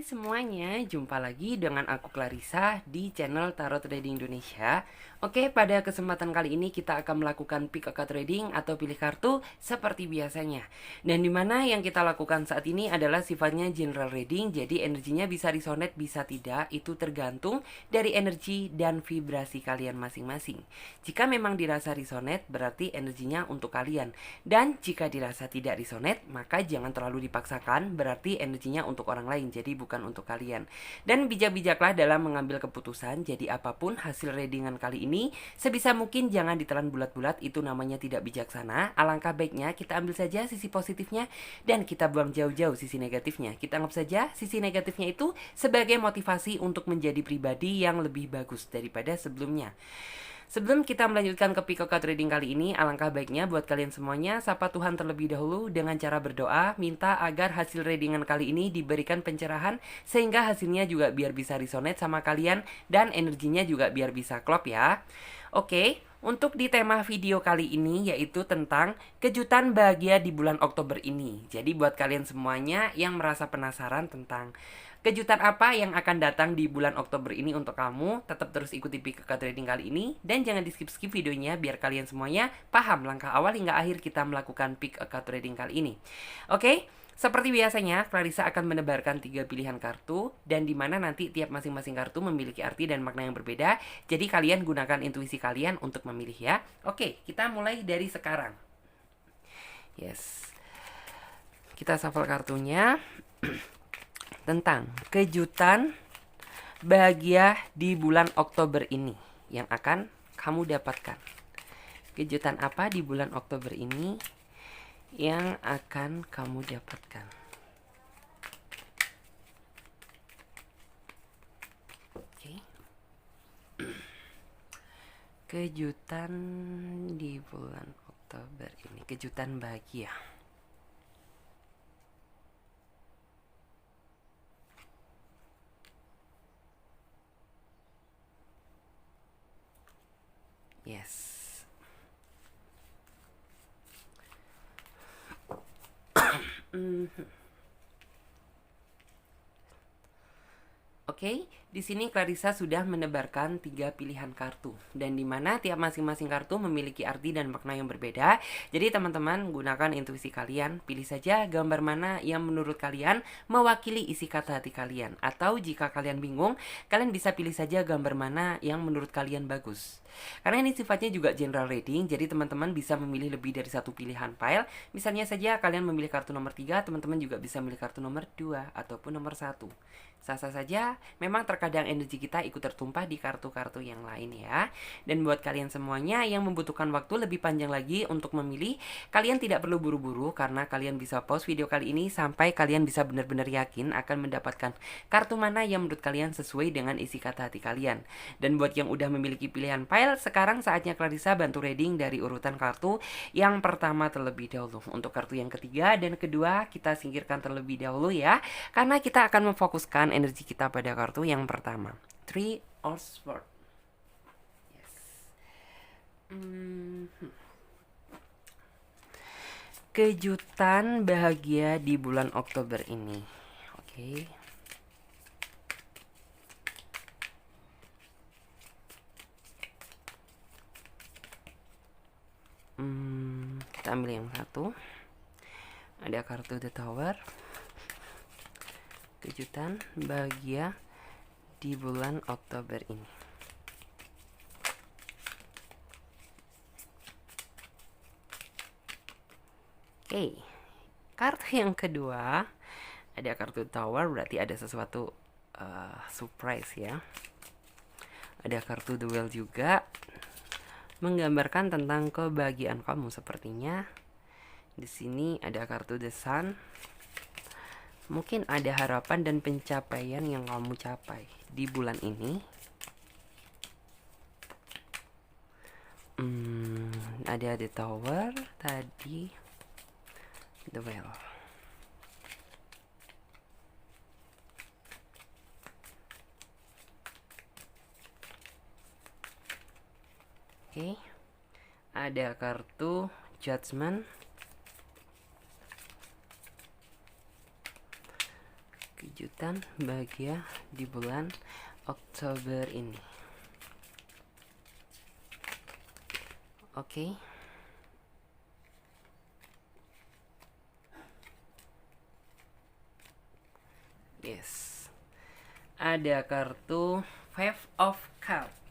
Hai semuanya, jumpa lagi dengan aku Clarissa di channel Tarot Trading Indonesia. Oke, pada kesempatan kali ini kita akan melakukan pick a card trading atau pilih kartu seperti biasanya. Dan dimana yang kita lakukan saat ini adalah sifatnya general reading, jadi energinya bisa resonate, bisa tidak, itu tergantung dari energi dan vibrasi kalian masing-masing. Jika memang dirasa resonate, berarti energinya untuk kalian. Dan jika dirasa tidak resonate, maka jangan terlalu dipaksakan, berarti energinya untuk orang lain, jadi bukan untuk kalian. Dan bijak-bijaklah dalam mengambil keputusan. Jadi apapun hasil readingan kali ini, sebisa mungkin jangan ditelan bulat-bulat, itu namanya tidak bijaksana. Alangkah baiknya kita ambil saja sisi positifnya dan kita buang jauh-jauh sisi negatifnya. Kita anggap saja sisi negatifnya itu sebagai motivasi untuk menjadi pribadi yang lebih bagus daripada sebelumnya. Sebelum kita melanjutkan ke pick a card reading kali ini, alangkah baiknya buat kalian semuanya sapa Tuhan terlebih dahulu dengan cara berdoa, minta agar hasil readingan kali ini diberikan pencerahan sehingga hasilnya juga biar bisa resonate sama kalian dan energinya juga biar bisa klop ya. Oke, untuk di tema video kali ini yaitu tentang kejutan bahagia di bulan Oktober ini. Jadi buat kalian semuanya yang merasa penasaran tentang kejutan apa yang akan datang di bulan Oktober ini untuk kamu, tetap terus ikuti pick a card trading kali ini dan jangan di skip-skip videonya biar kalian semuanya paham langkah awal hingga akhir kita melakukan pick a card trading kali ini. Oke, seperti biasanya, Clarissa akan menebarkan 3 pilihan kartu dan dimana nanti tiap masing-masing kartu memiliki arti dan makna yang berbeda. Jadi kalian gunakan intuisi kalian untuk memilih ya. Oke, kita mulai dari sekarang. Yes. Kita shuffle kartunya. Tentang kejutan bahagia di bulan Oktober ini yang akan kamu dapatkan. Kejutan apa di bulan Oktober ini yang akan kamu dapatkan? Oke. Kejutan di bulan Oktober ini, kejutan bahagia. Yes. Oke, di sini Clarissa sudah menebarkan 3 pilihan kartu dan di mana tiap masing-masing kartu memiliki arti dan makna yang berbeda. Jadi teman-teman gunakan intuisi kalian, pilih saja gambar mana yang menurut kalian mewakili isi kata hati kalian. Atau jika kalian bingung, kalian bisa pilih saja gambar mana yang menurut kalian bagus. Karena ini sifatnya juga general reading, jadi teman-teman bisa memilih lebih dari satu pilihan file. Misalnya saja kalian memilih kartu nomor 3, teman-teman juga bisa memilih kartu nomor 2 ataupun nomor 1. Sah-sah saja, memang terkadang energi kita ikut tertumpah di kartu-kartu yang lain ya. Dan buat kalian semuanya yang membutuhkan waktu lebih panjang lagi untuk memilih, kalian tidak perlu buru-buru karena kalian bisa pause video kali ini sampai kalian bisa benar-benar yakin akan mendapatkan kartu mana yang menurut kalian sesuai dengan isi kata hati kalian. Dan buat yang udah memiliki pilihan file, sekarang saatnya Clarissa bantu reading dari urutan kartu yang pertama terlebih dahulu. Untuk kartu yang ketiga dan kedua kita singkirkan terlebih dahulu ya, karena kita akan memfokuskan energi kita pada kartu yang pertama, Three of Swords. Yes. Kejutan bahagia di bulan Oktober ini. Oke. Kita ambil yang satu. Ada kartu The Tower. Kejutan bahagia di bulan Oktober ini. Oke, kartu yang kedua ada kartu Tower, berarti ada sesuatu surprise ya. Ada kartu The Well juga, menggambarkan tentang kebahagiaan kamu sepertinya. Di sini ada kartu The Sun. Mungkin ada harapan dan pencapaian yang kamu capai di bulan ini. Ada The Tower, tadi The Well. Oke. Ada kartu Judgment. kejutan bahagia di bulan Oktober ini. Oke. Yes. Ada kartu Five of Cups.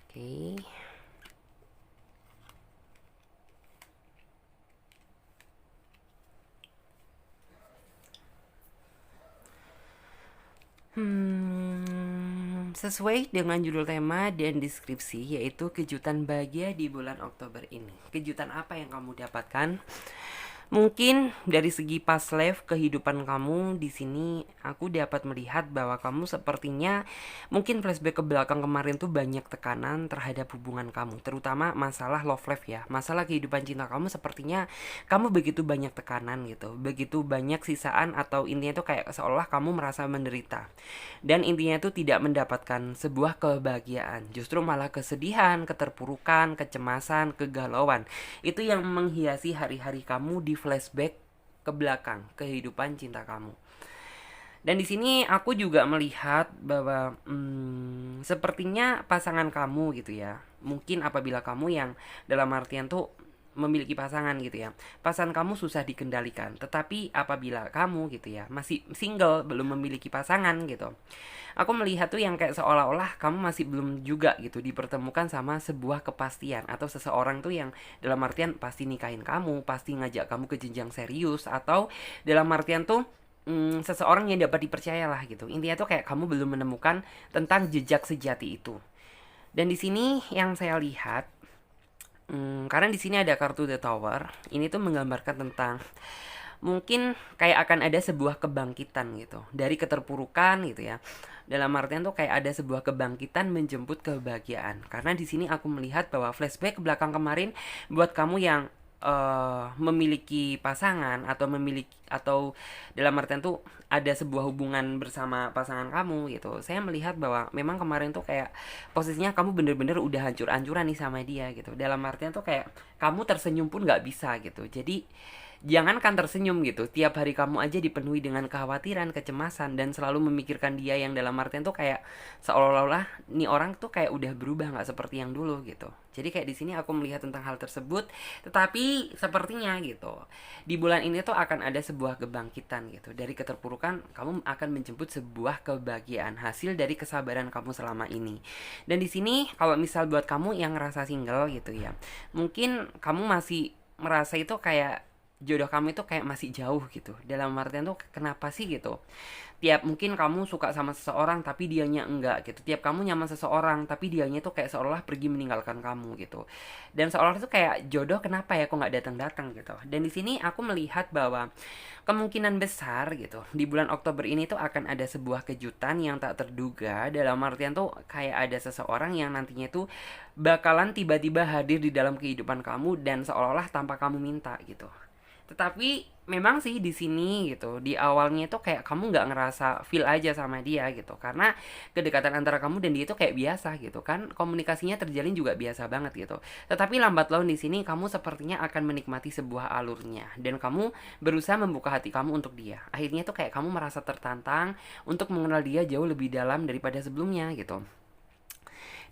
Oke. Sesuai dengan judul tema dan deskripsi, yaitu kejutan bahagia di bulan Oktober ini. Kejutan apa yang kamu dapatkan? Mungkin dari segi past life kehidupan kamu di sini aku dapat melihat bahwa kamu sepertinya mungkin flashback ke belakang kemarin tuh banyak tekanan terhadap hubungan kamu, terutama masalah love life ya. Masalah kehidupan cinta kamu sepertinya kamu begitu banyak tekanan gitu, begitu banyak sisaan atau intinya tuh kayak seolah kamu merasa menderita. Dan intinya tuh tidak mendapatkan sebuah kebahagiaan, justru malah kesedihan, keterpurukan, kecemasan, kegalauan. Itu yang menghiasi hari-hari kamu di flashback ke belakang kehidupan cinta kamu. Dan di sini aku juga melihat bahwa sepertinya pasangan kamu gitu ya. Mungkin apabila kamu yang dalam artian tuh memiliki pasangan gitu ya, pasangan kamu susah dikendalikan. Tetapi apabila kamu gitu ya masih single, belum memiliki pasangan gitu, aku melihat tuh yang kayak seolah-olah kamu masih belum juga gitu dipertemukan sama sebuah kepastian atau seseorang tuh yang dalam artian pasti nikahin kamu, pasti ngajak kamu ke jenjang serius, atau dalam artian tuh seseorang yang dapat dipercaya lah gitu. Intinya tuh kayak kamu belum menemukan tentang jejak sejati itu. Dan di sini yang saya lihat, karena di sini ada kartu The Tower, ini tuh menggambarkan tentang mungkin kayak akan ada sebuah kebangkitan gitu dari keterpurukan gitu ya. Dalam artian tuh kayak ada sebuah kebangkitan menjemput kebahagiaan. Karena di sini aku melihat bahwa flashback ke belakang kemarin buat kamu yang memiliki pasangan atau dalam artian tuh ada sebuah hubungan bersama pasangan kamu gitu. Saya melihat bahwa memang kemarin tuh kayak posisinya kamu bener-bener udah hancur-hancuran nih sama dia gitu. Dalam artian tuh kayak kamu tersenyum pun nggak bisa gitu. Jadi jangankan tersenyum gitu, tiap hari kamu aja dipenuhi dengan kekhawatiran, kecemasan, dan selalu memikirkan dia yang dalam artian tuh kayak seolah-olah nih orang tuh kayak udah berubah nggak seperti yang dulu gitu. Jadi kayak di sini aku melihat tentang hal tersebut, tetapi sepertinya gitu di bulan ini tuh akan ada sebuah kebangkitan gitu dari keterpurukan. Kamu akan menjemput sebuah kebahagiaan hasil dari kesabaran kamu selama ini. Dan di sini kalau misal buat kamu yang ngerasa single gitu ya, mungkin kamu masih merasa itu kayak jodoh kamu itu kayak masih jauh gitu. Dalam artian tuh kenapa sih gitu, tiap mungkin kamu suka sama seseorang tapi dianya enggak gitu, tiap kamu nyaman seseorang tapi dianya tuh kayak seolah pergi meninggalkan kamu gitu. Dan seolah itu kayak jodoh kenapa ya kok nggak datang-datang gitu. Dan di sini aku melihat bahwa kemungkinan besar gitu di bulan Oktober ini tuh akan ada sebuah kejutan yang tak terduga. Dalam artian tuh kayak ada seseorang yang nantinya tuh bakalan tiba-tiba hadir di dalam kehidupan kamu dan seolah-olah tanpa kamu minta gitu. Tetapi memang sih di sini gitu di awalnya itu kayak kamu nggak ngerasa feel aja sama dia gitu, karena kedekatan antara kamu dan dia itu kayak biasa gitu kan, komunikasinya terjalin juga biasa banget gitu. Tetapi lambat laun di sini kamu sepertinya akan menikmati sebuah alurnya dan kamu berusaha membuka hati kamu untuk dia. Akhirnya tuh kayak kamu merasa tertantang untuk mengenal dia jauh lebih dalam daripada sebelumnya gitu.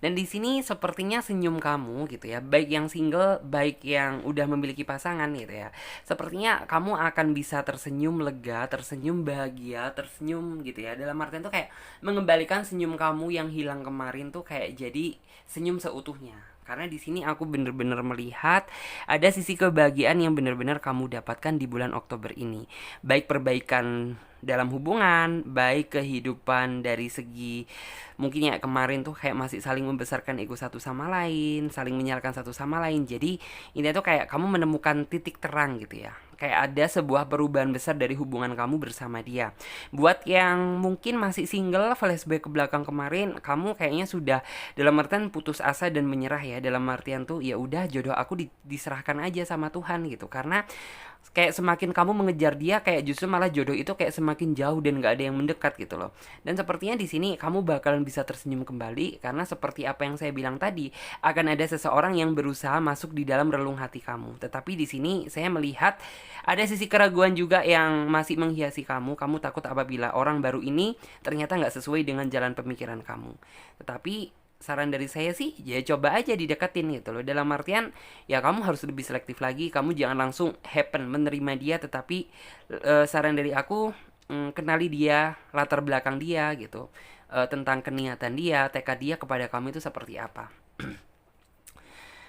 Dan di sini sepertinya senyum kamu gitu ya, baik yang single, baik yang udah memiliki pasangan gitu ya. Sepertinya kamu akan bisa tersenyum lega, tersenyum bahagia, tersenyum gitu ya. Dalam artian tuh kayak mengembalikan senyum kamu yang hilang kemarin tuh kayak jadi senyum seutuhnya. Karena di sini aku bener-bener melihat ada sisi kebahagiaan yang bener-bener kamu dapatkan di bulan Oktober ini. Baik perbaikan dalam hubungan, baik kehidupan dari segi mungkin ya kemarin tuh kayak masih saling membesarkan ego satu sama lain, saling menyalahkan satu sama lain. Jadi ini tuh kayak kamu menemukan titik terang gitu ya. Kayak ada sebuah perubahan besar dari hubungan kamu bersama dia. Buat yang mungkin masih single, flashback ke belakang kemarin, kamu kayaknya sudah dalam artian putus asa dan menyerah ya. Dalam artian tuh ya udah jodoh aku diserahkan aja sama Tuhan gitu. Karena kayak semakin kamu mengejar dia, kayak justru malah jodoh itu kayak semakin jauh dan gak ada yang mendekat gitu loh. Dan sepertinya di sini kamu bakalan bisa tersenyum kembali karena seperti apa yang saya bilang tadi, akan ada seseorang yang berusaha masuk di dalam relung hati kamu. Tetapi di sini saya melihat ada sisi keraguan juga yang masih menghiasi kamu. Kamu takut apabila orang baru ini ternyata nggak sesuai dengan jalan pemikiran kamu. Tetapi saran dari saya sih ya coba aja dideketin gitu loh, dalam artian ya kamu harus lebih selektif lagi, kamu jangan langsung happen menerima dia, tetapi saran dari aku, kenali dia, latar belakang dia gitu, tentang keniatan dia, tekad dia kepada kamu itu seperti apa.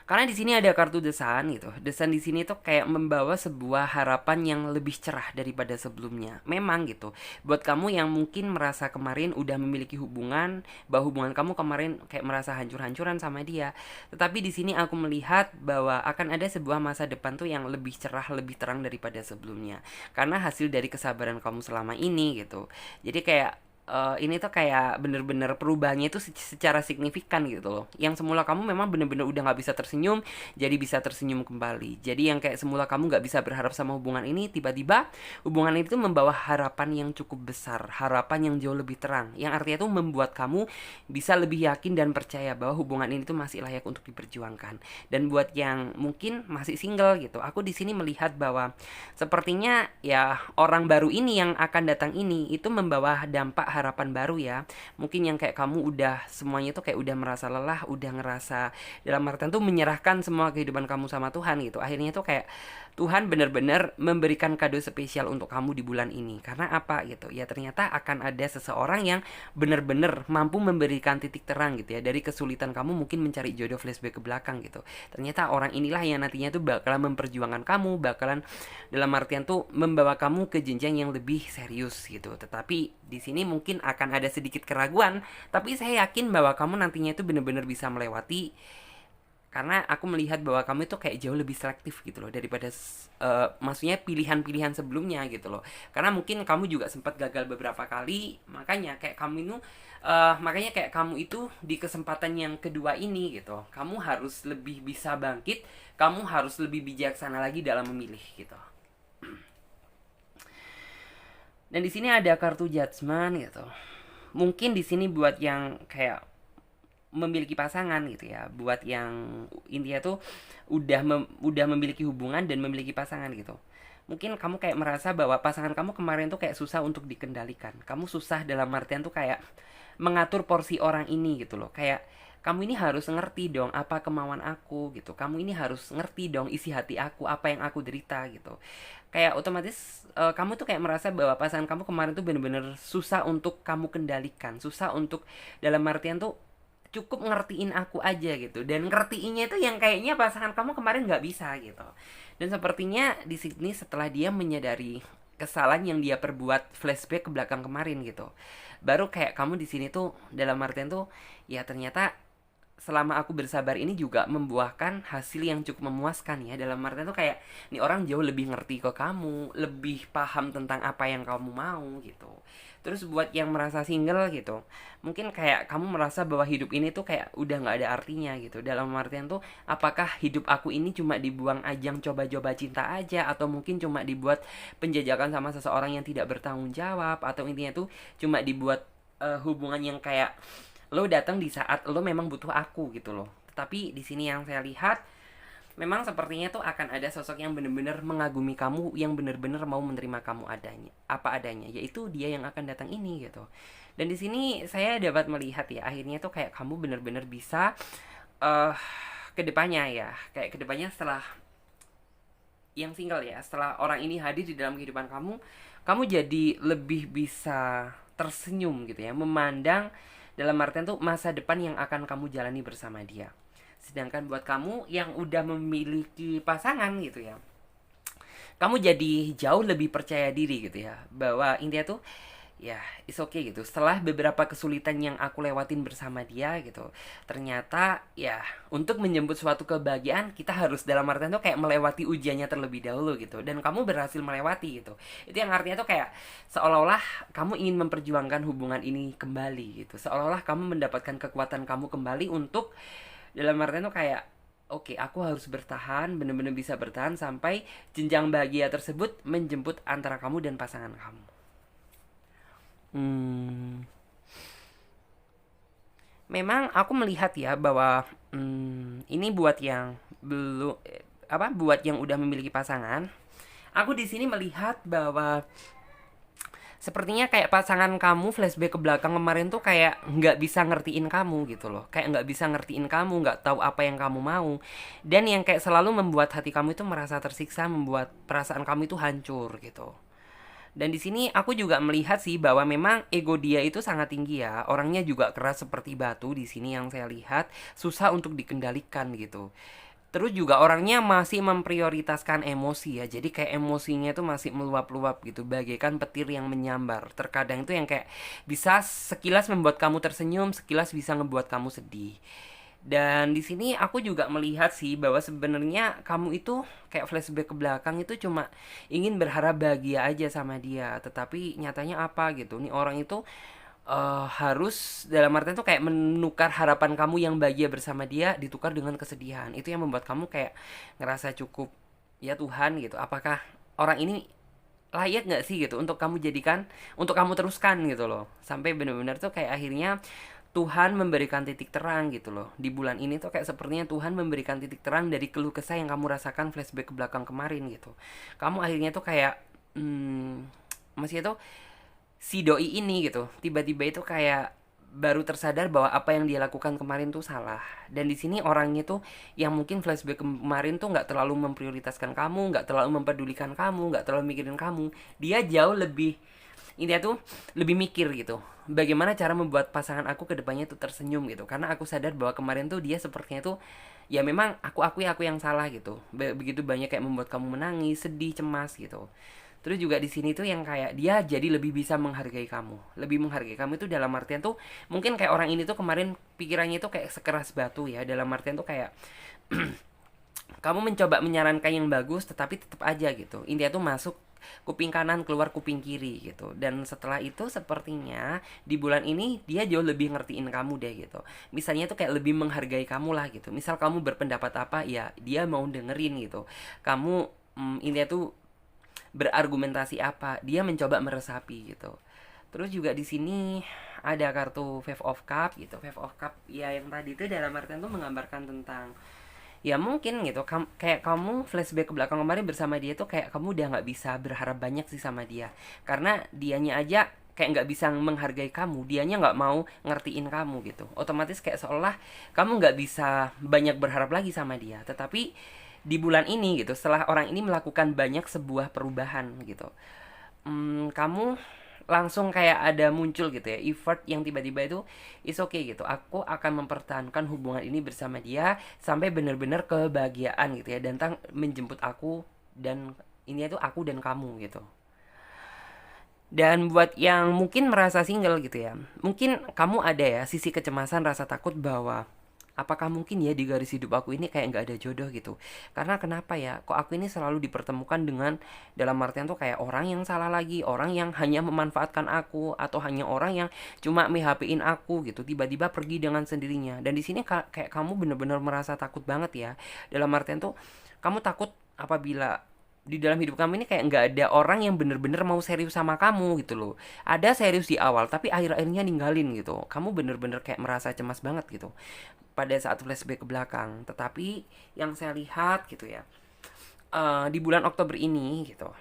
Karena di sini ada kartu desan gitu. Desan di sini tuh kayak membawa sebuah harapan yang lebih cerah daripada sebelumnya. Memang gitu. Buat kamu yang mungkin merasa kemarin udah memiliki hubungan, bahwa hubungan kamu kemarin kayak merasa hancur-hancuran sama dia. Tetapi di sini aku melihat bahwa akan ada sebuah masa depan tuh yang lebih cerah, lebih terang daripada sebelumnya. Karena hasil dari kesabaran kamu selama ini gitu. Jadi kayak ini tuh kayak bener-bener perubahannya itu secara signifikan gitu loh. Yang semula kamu memang bener-bener udah nggak bisa tersenyum, jadi bisa tersenyum kembali. Jadi yang kayak semula kamu nggak bisa berharap sama hubungan ini, tiba-tiba hubungan itu membawa harapan yang cukup besar, harapan yang jauh lebih terang. Yang artinya tuh membuat kamu bisa lebih yakin dan percaya bahwa hubungan ini tuh masih layak untuk diperjuangkan. Dan buat yang mungkin masih single gitu, aku di sini melihat bahwa sepertinya ya orang baru ini yang akan datang ini itu membawa dampak harapan baru ya. Mungkin yang kayak kamu udah semuanya tuh kayak udah merasa lelah, udah ngerasa dalam artian tuh menyerahkan semua kehidupan kamu sama Tuhan gitu. Akhirnya tuh kayak Tuhan benar-benar memberikan kado spesial untuk kamu di bulan ini. Karena apa gitu? Ya ternyata akan ada seseorang yang benar-benar mampu memberikan titik terang gitu ya. Dari kesulitan kamu mungkin mencari jodoh flashback ke belakang gitu. Ternyata orang inilah yang nantinya tuh bakalan memperjuangkan kamu, bakalan dalam artian tuh membawa kamu ke jenjang yang lebih serius gitu. Tetapi di sini mungkin akan ada sedikit keraguan, tapi saya yakin bahwa kamu nantinya itu benar-benar bisa melewati, karena aku melihat bahwa kamu itu kayak jauh lebih selektif gitu loh daripada maksudnya pilihan-pilihan sebelumnya gitu loh. Karena mungkin kamu juga sempat gagal beberapa kali, makanya kayak kamu itu di kesempatan yang kedua ini gitu, kamu harus lebih bisa bangkit, kamu harus lebih bijaksana lagi dalam memilih gitu. Dan di sini ada kartu judgment gitu. Mungkin di sini buat yang kayak memiliki pasangan gitu ya, buat yang intinya tuh udah memiliki hubungan dan memiliki pasangan gitu. Mungkin kamu kayak merasa bahwa pasangan kamu kemarin tuh kayak susah untuk dikendalikan. Kamu susah dalam artian tuh kayak mengatur porsi orang ini gitu loh. Kayak kamu ini harus ngerti dong apa kemauan aku gitu. Kamu ini harus ngerti dong isi hati aku, apa yang aku derita gitu. Kayak otomatis kamu tuh kayak merasa bahwa pasangan kamu kemarin tuh bener-bener susah untuk kamu kendalikan, susah untuk dalam artian tuh cukup ngertiin aku aja gitu, dan ngertiinnya itu yang kayaknya pasangan kamu kemarin nggak bisa gitu. Dan sepertinya di sini setelah dia menyadari kesalahan yang dia perbuat, flashback ke belakang kemarin gitu, baru kayak kamu di sini tuh dalam artian tuh ya ternyata selama aku bersabar ini juga membuahkan hasil yang cukup memuaskan ya. Dalam artian tuh kayak nih orang jauh lebih ngerti ke kamu, lebih paham tentang apa yang kamu mau gitu. Terus buat yang merasa single gitu, mungkin kayak kamu merasa bahwa hidup ini tuh kayak udah nggak ada artinya gitu. Dalam artian tuh apakah hidup aku ini cuma dibuang ajang coba-coba cinta aja, atau mungkin cuma dibuat penjajakan sama seseorang yang tidak bertanggung jawab, atau intinya tuh cuma dibuat hubungan yang kayak lo datang di saat lo memang butuh aku gitu loh. Tapi di sini yang saya lihat memang sepertinya tuh akan ada sosok yang benar-benar mengagumi kamu, yang benar-benar mau menerima kamu adanya, apa adanya, yaitu dia yang akan datang ini gitu. Dan di sini saya dapat melihat ya akhirnya tuh kayak kamu benar-benar bisa uh, kedepannya ya, kayak kedepannya setelah yang single ya, setelah orang ini hadir di dalam kehidupan kamu, kamu jadi lebih bisa tersenyum gitu ya, memandang dalam artian tuh masa depan yang akan kamu jalani bersama dia. Sedangkan buat kamu yang udah memiliki pasangan gitu ya, kamu jadi jauh lebih percaya diri gitu ya, bahwa intinya tuh ya it's okay gitu. Setelah beberapa kesulitan yang aku lewatin bersama dia gitu, ternyata ya untuk menjemput suatu kebahagiaan kita harus dalam artian tuh kayak melewati ujiannya terlebih dahulu gitu. Dan kamu berhasil melewati gitu. Itu yang artinya tuh kayak seolah-olah kamu ingin memperjuangkan hubungan ini kembali gitu. Seolah-olah kamu mendapatkan kekuatan kamu kembali untuk dalam artian tuh kayak Oke, aku harus bertahan, bener-bener bisa bertahan sampai jenjang bahagia tersebut menjemput antara kamu dan pasangan kamu. Hmm, memang aku melihat ya bahwa ini buat yang belum buat yang udah memiliki pasangan. Aku di sini melihat bahwa sepertinya kayak pasangan kamu flashback ke belakang kemarin tuh kayak nggak bisa ngertiin kamu gitu loh, kayak nggak bisa ngertiin kamu, nggak tahu apa yang kamu mau, dan yang kayak selalu membuat hati kamu itu merasa tersiksa, membuat perasaan kamu itu hancur gitu. Dan di sini aku juga melihat sih bahwa memang ego dia itu sangat tinggi ya. Orangnya juga keras seperti batu di sini yang saya lihat, susah untuk dikendalikan gitu. Terus juga orangnya masih memprioritaskan emosi ya. Jadi kayak emosinya itu masih meluap-luap gitu, bagaikan petir yang menyambar. Terkadang itu yang kayak bisa sekilas membuat kamu tersenyum, sekilas bisa ngebuat kamu sedih. Dan di sini aku juga melihat sih bahwa sebenarnya kamu itu kayak flashback ke belakang itu cuma ingin berharap bahagia aja sama dia, tetapi nyatanya apa gitu. Nih orang itu harus dalam artian tuh kayak menukar harapan kamu yang bahagia bersama dia ditukar dengan kesedihan. Itu yang membuat kamu kayak ngerasa cukup, ya Tuhan gitu. Apakah orang ini layak nggak sih gitu untuk kamu jadikan, untuk kamu teruskan gitu loh, sampai benar-benar tuh kayak akhirnya Tuhan memberikan titik terang gitu loh di bulan ini tuh, kayak sepertinya Tuhan memberikan titik terang dari keluh kesah yang kamu rasakan flashback ke belakang kemarin gitu. Kamu akhirnya tuh kayak masih itu si doi ini gitu tiba-tiba itu kayak baru tersadar bahwa apa yang dia lakukan kemarin tuh salah. Dan di sini orangnya tuh yang mungkin flashback kemarin tuh nggak terlalu memprioritaskan kamu, nggak terlalu mempedulikan kamu, nggak terlalu mikirin kamu. Dia jauh lebih, ini tuh lebih mikir gitu, bagaimana cara membuat pasangan aku kedepannya tuh tersenyum gitu. Karena aku sadar bahwa kemarin tuh dia sepertinya tuh ya memang aku akui aku yang salah gitu. Begitu banyak kayak membuat kamu menangis, sedih, cemas gitu. Terus juga di sini tuh yang kayak dia jadi lebih bisa menghargai kamu. Lebih menghargai kamu itu dalam artian tuh mungkin kayak orang ini tuh kemarin pikirannya itu kayak sekeras batu ya. Dalam artian tuh kayak kamu mencoba menyarankan yang bagus tetapi tetap aja gitu. Intinya tuh masuk kuping kanan keluar kuping kiri gitu. Dan setelah itu sepertinya di bulan ini dia jauh lebih ngertiin kamu deh gitu. Misalnya tuh kayak lebih menghargai kamu lah gitu. Misal kamu berpendapat apa ya dia mau dengerin gitu. Kamu intinya tuh berargumentasi apa, dia mencoba meresapi gitu. Terus juga di sini ada kartu Five of Cup gitu. Five of Cup ya yang tadi itu dalam artian tuh menggambarkan tentang ya mungkin gitu kayak kamu flashback ke belakang kemarin bersama dia tuh kayak kamu udah nggak bisa berharap banyak sih sama dia, karena dianya aja kayak nggak bisa menghargai kamu, dianya nggak mau ngertiin kamu gitu. Otomatis kayak seolah kamu nggak bisa banyak berharap lagi sama dia. Tetapi di bulan ini gitu, setelah orang ini melakukan banyak sebuah perubahan gitu, kamu langsung kayak ada muncul gitu ya effort yang tiba-tiba itu is okay gitu, aku akan mempertahankan hubungan ini bersama dia sampai benar-benar kebahagiaan gitu ya, dan menjemput aku, dan ini itu aku dan kamu gitu. Dan buat yang mungkin merasa single gitu ya, mungkin kamu ada ya sisi kecemasan, rasa takut bahwa apakah mungkin ya di garis hidup aku ini kayak nggak ada jodoh gitu. Karena kenapa ya, kok aku ini selalu dipertemukan dengan, dalam artian tuh kayak orang yang salah lagi, orang yang hanya memanfaatkan aku, atau hanya orang yang cuma PHP-in aku gitu, tiba-tiba pergi dengan sendirinya. Dan di sini kayak kamu bener-bener merasa takut banget ya. Dalam artian tuh kamu takut apabila di dalam hidup kamu ini kayak nggak ada orang yang bener-bener mau serius sama kamu gitu loh. Ada serius di awal tapi akhir-akhirnya ninggalin gitu. Kamu bener-bener kayak merasa cemas banget gitu pada saat flashback ke belakang. Tetapi yang saya lihat gitu ya, di bulan Oktober ini gitu,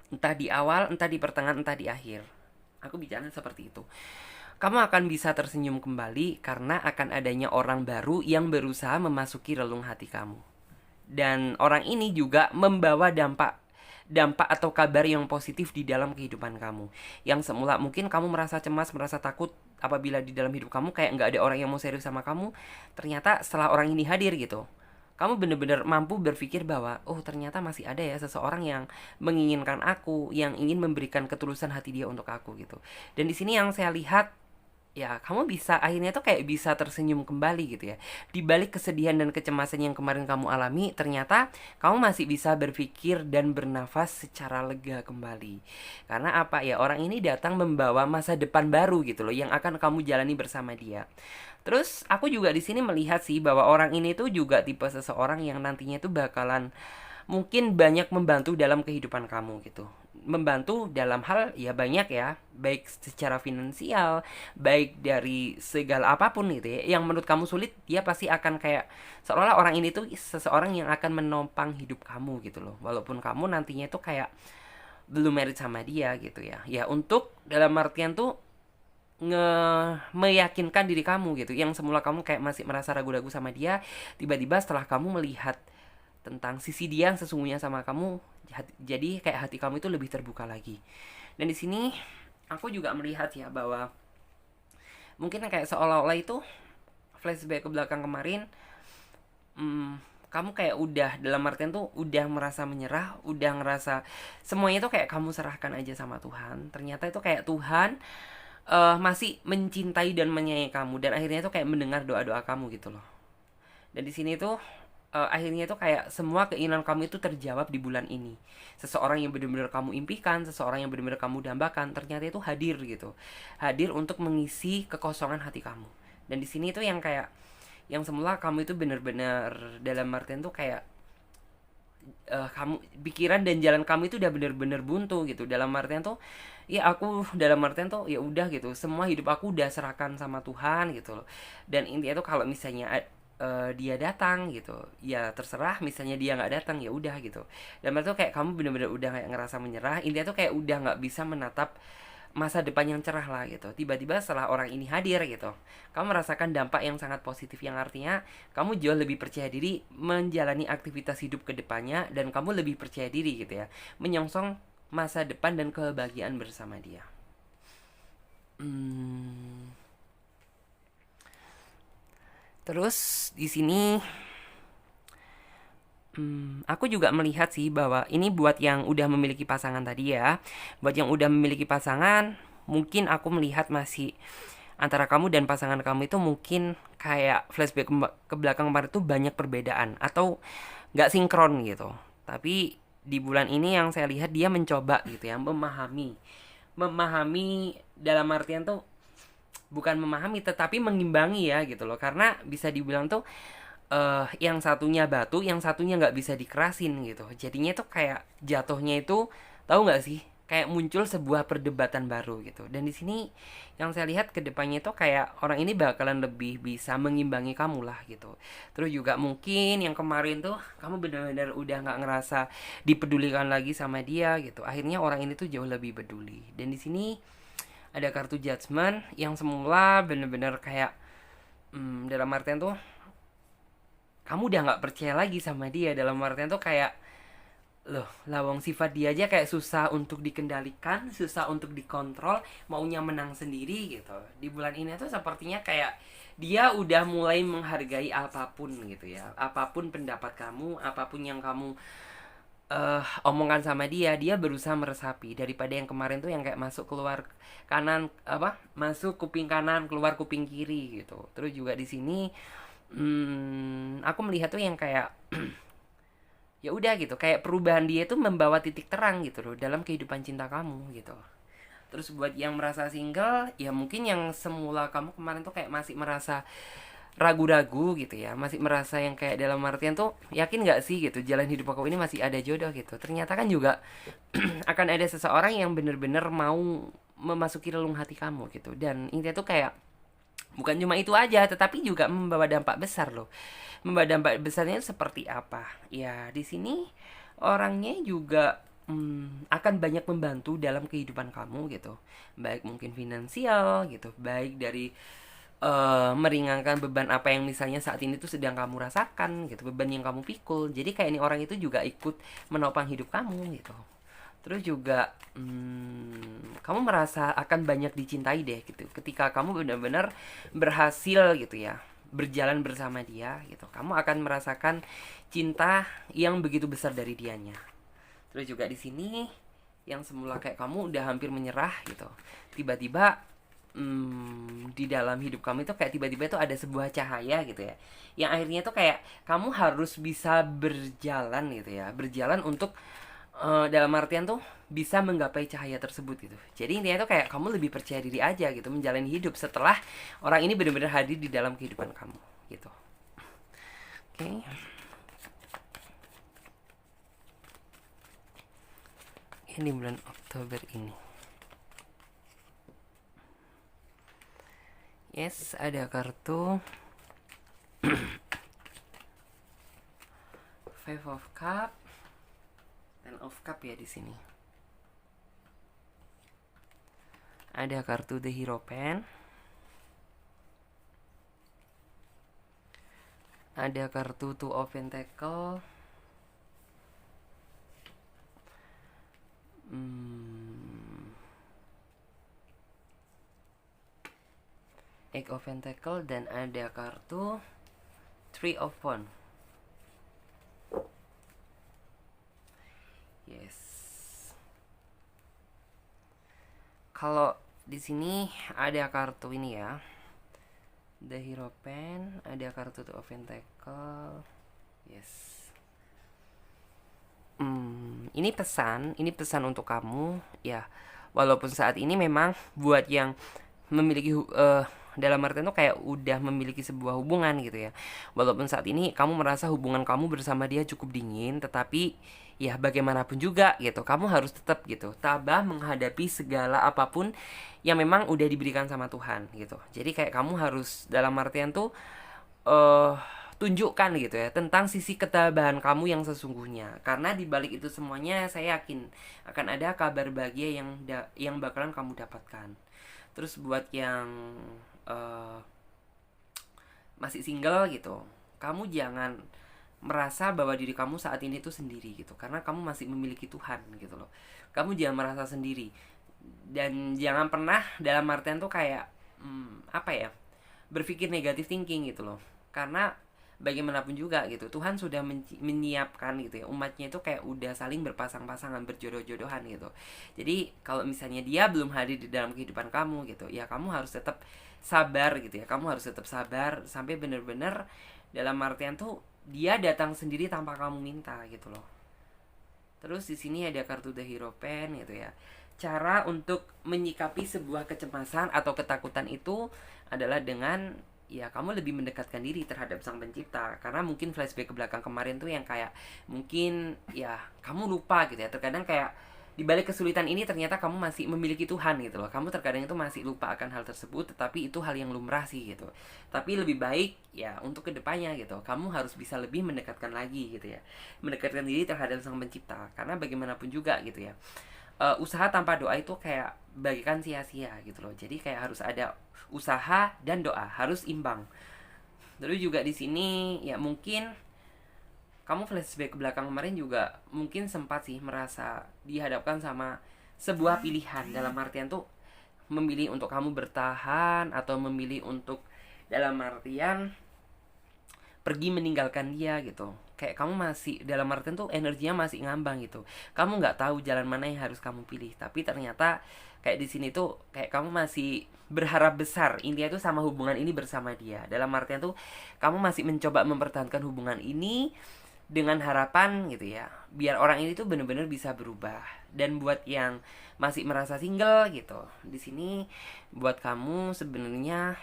entah di awal, entah di pertengahan, entah di akhir, aku bicara seperti itu, kamu akan bisa tersenyum kembali karena akan adanya orang baru yang berusaha memasuki relung hati kamu. Dan orang ini juga membawa dampak dampak atau kabar yang positif di dalam kehidupan kamu. Yang semula mungkin kamu merasa cemas, merasa takut apabila di dalam hidup kamu kayak nggak ada orang yang mau serius sama kamu, ternyata setelah orang ini hadir gitu, kamu benar-benar mampu berpikir bahwa oh ternyata masih ada ya seseorang yang menginginkan aku, yang ingin memberikan ketulusan hati dia untuk aku gitu. Dan di sini yang saya lihat ya kamu bisa akhirnya tuh kayak bisa tersenyum kembali gitu ya. Di balik kesedihan dan kecemasan yang kemarin kamu alami, ternyata kamu masih bisa berpikir dan bernafas secara lega kembali. Karena apa ya? Orang ini datang membawa masa depan baru gitu loh yang akan kamu jalani bersama dia. Terus aku juga di sini melihat sih bahwa orang ini tuh juga tipe seseorang yang nantinya tuh bakalan mungkin banyak membantu dalam kehidupan kamu gitu. Membantu dalam hal ya banyak ya, baik secara finansial, baik dari segala apapun gitu ya. Yang menurut kamu sulit, dia pasti akan kayak seolah orang ini tuh seseorang yang akan menopang hidup kamu gitu loh. Walaupun kamu nantinya tuh kayak belum married sama dia gitu ya. Ya untuk dalam artian tuh meyakinkan diri kamu gitu, yang semula kamu kayak masih merasa ragu-ragu sama dia, tiba-tiba setelah kamu melihat tentang sisi dia yang sesungguhnya sama kamu, jadi kayak hati kamu itu lebih terbuka lagi. Dan di sini aku juga melihat ya bahwa mungkin kayak seolah-olah itu flashback ke belakang kemarin, kamu kayak udah dalam artian tuh udah merasa menyerah, udah ngerasa semuanya tuh kayak kamu serahkan aja sama Tuhan. Ternyata itu kayak Tuhan masih mencintai dan menyayangi kamu, dan akhirnya tuh kayak mendengar doa-doa kamu gitu loh. Dan di sini tuh akhirnya tuh kayak semua keinginan kamu itu terjawab di bulan ini. Seseorang yang benar-benar kamu impikan, seseorang yang benar-benar kamu dambakan, ternyata itu hadir gitu. Hadir untuk mengisi kekosongan hati kamu. Dan di sini tuh yang kayak yang semula kamu itu benar-benar dalam artian tuh kayak kamu pikiran dan jalan kamu itu udah bener-bener buntu gitu, dalam artian tuh ya aku dalam artian tuh ya udah gitu, semua hidup aku udah serahkan sama Tuhan gitu loh. Dan intinya tuh kalau misalnya dia datang gitu ya terserah, misalnya dia nggak datang ya udah gitu. Dan itu kayak kamu bener-bener udah kayak ngerasa menyerah, intinya tuh kayak udah nggak bisa menatap masa depan yang cerah lah gitu. Tiba-tiba setelah orang ini hadir gitu, kamu merasakan dampak yang sangat positif, yang artinya kamu jauh lebih percaya diri menjalani aktivitas hidup ke depannya, dan kamu lebih percaya diri gitu ya, menyongsong masa depan dan kebahagiaan bersama dia. Hmm, terus di sini aku juga melihat sih bahwa ini buat yang udah memiliki pasangan tadi ya. Buat yang udah memiliki pasangan, mungkin aku melihat masih antara kamu dan pasangan kamu itu mungkin kayak flashback ke belakang kemarin tuh banyak perbedaan atau nggak sinkron gitu. Tapi di bulan ini yang saya lihat dia mencoba gitu ya, memahami dalam artian tuh bukan memahami tetapi mengimbangi ya gitu loh, karena bisa dibilang tuh yang satunya batu, yang satunya nggak bisa dikerasin gitu. Jadinya tuh kayak jatuhnya itu, tahu nggak sih? Kayak muncul sebuah perdebatan baru gitu. Dan di sini yang saya lihat ke depannya itu kayak orang ini bakalan lebih bisa mengimbangi kamu lah gitu. Terus juga mungkin yang kemarin tuh kamu benar-benar udah nggak ngerasa dipedulikan lagi sama dia gitu. Akhirnya orang ini tuh jauh lebih peduli. Dan di sini ada kartu judgment yang semula benar-benar kayak dalam artian tuh kamu udah nggak percaya lagi sama dia, dalam artian tuh kayak loh, lawang sifat dia aja kayak susah untuk dikendalikan, susah untuk dikontrol, maunya menang sendiri gitu. Di bulan ini tuh sepertinya kayak dia udah mulai menghargai apapun gitu ya, apapun pendapat kamu, apapun yang kamu omongan sama dia, dia berusaha meresapi. Daripada yang kemarin tuh yang kayak masuk keluar kanan, apa, masuk kuping kanan keluar kuping kiri gitu. Terus juga di sini aku melihat tuh yang kayak ya udah gitu, kayak perubahan dia itu membawa titik terang gitu loh dalam kehidupan cinta kamu gitu. Terus buat yang merasa single, ya mungkin yang semula kamu kemarin tuh kayak masih merasa ragu-ragu gitu ya, masih merasa yang kayak dalam artian tuh yakin nggak sih gitu jalan hidup aku ini masih ada jodoh gitu. Ternyata kan juga akan ada seseorang yang bener-bener mau memasuki relung hati kamu gitu. Dan intinya tuh kayak bukan cuma itu aja, tetapi juga membawa dampak besar loh. Membawa dampak besarnya seperti apa? Ya, di sini orangnya juga akan banyak membantu dalam kehidupan kamu gitu. Baik mungkin finansial gitu, baik dari meringankan beban apa yang misalnya saat ini tuh sedang kamu rasakan gitu, beban yang kamu pikul. Jadi kayak ini orang itu juga ikut menopang hidup kamu gitu. Terus juga kamu merasa akan banyak dicintai deh gitu ketika kamu benar-benar berhasil gitu ya berjalan bersama dia gitu. Kamu akan merasakan cinta yang begitu besar dari dianya. Terus juga di sini yang semula kayak kamu udah hampir menyerah gitu, tiba-tiba di dalam hidup kamu itu kayak tiba-tiba itu ada sebuah cahaya gitu ya, yang akhirnya tuh kayak kamu harus bisa berjalan gitu ya, berjalan untuk dalam artian tuh bisa menggapai cahaya tersebut gitu. Jadi intinya tuh kayak kamu lebih percaya diri aja gitu menjalani hidup setelah orang ini benar-benar hadir di dalam kehidupan kamu gitu. Oke. Ini bulan Oktober ini. Yes, ada kartu Five of Cup, Ten of Cup ya di sini. Ada kartu The Hierophant. Ada kartu Two of Pentacle. Eight of Pentacle, dan ada kartu Three of Wands. Yes. Kalau di sini ada kartu ini ya, The Hierophant, ada kartu Two of Pentacle. Yes. Ini pesan untuk kamu ya. Walaupun saat ini memang buat yang memiliki dalam artian tuh kayak udah memiliki sebuah hubungan gitu ya. Walaupun saat ini kamu merasa hubungan kamu bersama dia cukup dingin, tetapi ya bagaimanapun juga gitu, kamu harus tetap gitu tabah menghadapi segala apapun yang memang udah diberikan sama Tuhan gitu. Jadi kayak kamu harus dalam artian tuh tunjukkan gitu ya tentang sisi ketabahan kamu yang sesungguhnya, karena di balik itu semuanya saya yakin akan ada kabar bahagia yang bakalan kamu dapatkan. Terus buat yang masih single gitu, kamu jangan merasa bahwa diri kamu saat ini tuh sendiri gitu, karena kamu masih memiliki Tuhan gitu loh. Kamu jangan merasa sendiri, dan jangan pernah dalam artian tuh kayak berpikir negatif thinking gitu loh, karena bagaimanapun juga gitu Tuhan sudah menyiapkan gitu ya umatnya itu kayak udah saling berpasang-pasangan, berjodoh-jodohan gitu. Jadi kalau misalnya dia belum hadir di dalam kehidupan kamu gitu ya, kamu harus tetap sabar gitu ya, kamu harus tetap sabar sampai bener-bener dalam artian tuh dia datang sendiri tanpa kamu minta gitu loh. Terus di sini ada kartu The Hierophant gitu ya. Cara untuk menyikapi sebuah kecemasan atau ketakutan itu adalah dengan ya kamu lebih mendekatkan diri terhadap Sang Pencipta, karena mungkin flashback ke belakang kemarin tuh yang kayak mungkin ya kamu lupa gitu ya. Terkadang kayak di balik kesulitan ini ternyata kamu masih memiliki Tuhan gitu loh. Kamu terkadang itu masih lupa akan hal tersebut, tetapi itu hal yang lumrah sih gitu. Tapi lebih baik ya untuk kedepannya gitu, kamu harus bisa lebih mendekatkan lagi gitu ya, mendekatkan diri terhadap Sang Pencipta, karena bagaimanapun juga gitu ya, usaha tanpa doa itu kayak bagikan sia-sia gitu loh. Jadi kayak harus ada usaha dan doa, harus imbang. Terus juga di sini ya mungkin kamu flashback ke belakang kemarin juga mungkin sempat sih merasa dihadapkan sama sebuah pilihan, dalam artian tuh memilih untuk kamu bertahan atau memilih untuk dalam artian pergi meninggalkan dia gitu. Kayak kamu masih dalam artian tuh energinya masih ngambang gitu. Kamu nggak tahu jalan mana yang harus kamu pilih. Tapi ternyata kayak di sini tuh kayak kamu masih berharap besar intinya tuh sama hubungan ini bersama dia. Dalam artian tuh kamu masih mencoba mempertahankan hubungan ini dengan harapan gitu ya, biar orang ini tuh bener-bener bisa berubah. Dan buat yang masih merasa single gitu, di sini buat kamu sebenarnya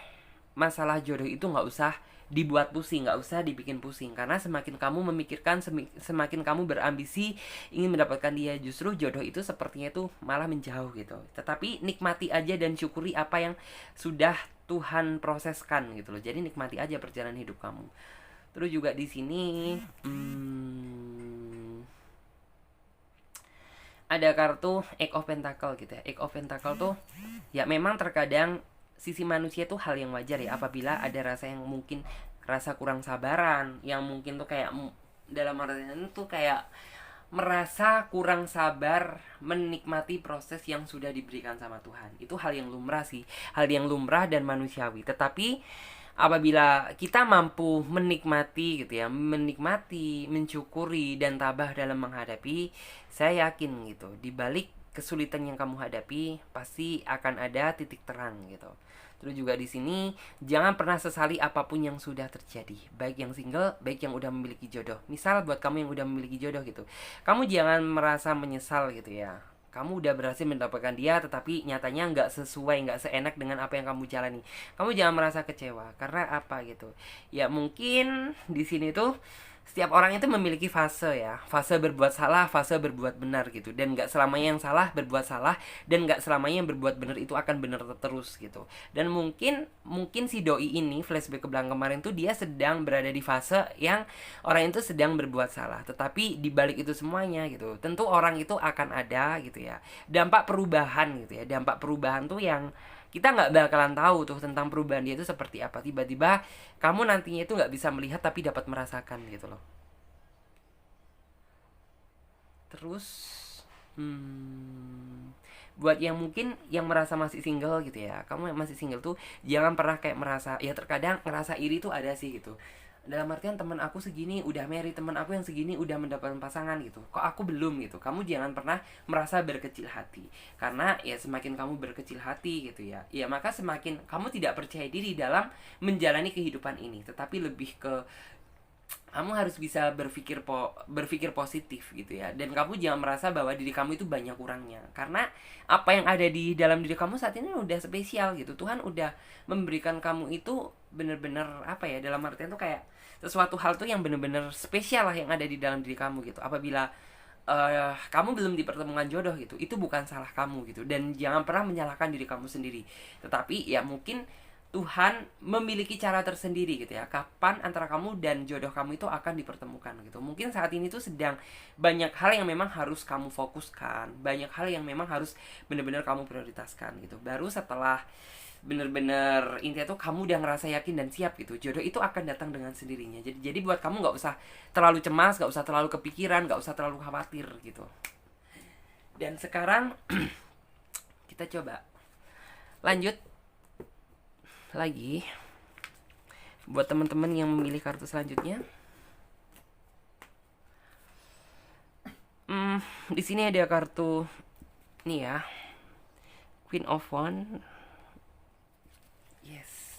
masalah jodoh itu nggak usah dibuat pusing, nggak usah dibikin pusing, karena semakin kamu memikirkan, semakin kamu berambisi ingin mendapatkan dia, justru jodoh itu sepertinya tuh malah menjauh gitu. Tetapi nikmati aja dan syukuri apa yang sudah Tuhan proseskan gitu loh. Jadi nikmati aja perjalanan hidup kamu. Terus juga di sini ada kartu Eight of Pentacle gitu ya. Eight of Pentacle tuh ya memang terkadang sisi manusia tuh hal yang wajar ya, apabila ada rasa yang mungkin rasa kurang sabaran, yang mungkin tuh kayak dalam artian tuh kayak merasa kurang sabar menikmati proses yang sudah diberikan sama Tuhan. Itu hal yang lumrah sih, hal yang lumrah dan manusiawi. Tetapi apabila kita mampu menikmati gitu ya, menikmati, mencukuri dan tabah dalam menghadapi, saya yakin gitu di balik kesulitan yang kamu hadapi pasti akan ada titik terang gitu. Terus juga di sini jangan pernah sesali apapun yang sudah terjadi, baik yang single, baik yang udah memiliki jodoh. Misal buat kamu yang udah memiliki jodoh gitu, kamu jangan merasa menyesal gitu ya. Kamu udah berhasil mendapatkan dia, tetapi nyatanya nggak sesuai, nggak seenak dengan apa yang kamu jalani. Kamu jangan merasa kecewa, karena apa gitu? Ya mungkin di sini tuh setiap orang itu memiliki fase ya, fase berbuat salah, fase berbuat benar gitu, dan nggak selamanya yang salah berbuat salah, dan nggak selamanya yang berbuat benar itu akan benar terus gitu. Dan mungkin mungkin si doi ini flashback ke belakang kemarin tuh dia sedang berada di fase yang orang itu sedang berbuat salah, tetapi di balik itu semuanya gitu, tentu orang itu akan ada gitu ya dampak perubahan gitu ya, dampak perubahan tuh yang kita nggak bakalan tahu tuh tentang perubahan dia itu seperti apa. Tiba-tiba kamu nantinya itu nggak bisa melihat tapi dapat merasakan gitu loh. Terus buat yang mungkin yang merasa masih single gitu ya, kamu yang masih single tuh jangan pernah kayak merasa, ya terkadang ngerasa iri tuh ada sih gitu, dalam artian teman aku segini udah married, teman aku yang segini udah mendapatkan pasangan gitu, kok aku belum gitu. Kamu jangan pernah merasa berkecil hati, karena ya semakin kamu berkecil hati gitu ya, ya maka semakin kamu tidak percaya diri dalam menjalani kehidupan ini. Tetapi lebih ke kamu harus bisa berpikir positif gitu ya, dan kamu jangan merasa bahwa diri kamu itu banyak kurangnya, karena apa yang ada di dalam diri kamu saat ini udah spesial gitu. Tuhan udah memberikan kamu itu bener-bener apa ya, dalam artian tuh kayak sesuatu hal tuh yang bener-bener spesial lah yang ada di dalam diri kamu gitu. Apabila kamu belum dipertemukan jodoh gitu, itu bukan salah kamu gitu, dan jangan pernah menyalahkan diri kamu sendiri. Tetapi ya mungkin Tuhan memiliki cara tersendiri gitu ya, kapan antara kamu dan jodoh kamu itu akan dipertemukan gitu. Mungkin saat ini tuh sedang banyak hal yang memang harus kamu fokuskan, banyak hal yang memang harus benar-benar kamu prioritaskan gitu. Baru setelah bener-bener intinya tuh kamu udah ngerasa yakin dan siap gitu, jodoh itu akan datang dengan sendirinya. Jadi buat kamu nggak usah terlalu cemas, nggak usah terlalu kepikiran, nggak usah terlalu khawatir gitu. Dan sekarang kita coba lanjut lagi buat teman-teman yang memilih kartu selanjutnya. Di sini ada kartu nih ya, Queen of Wands. Yes.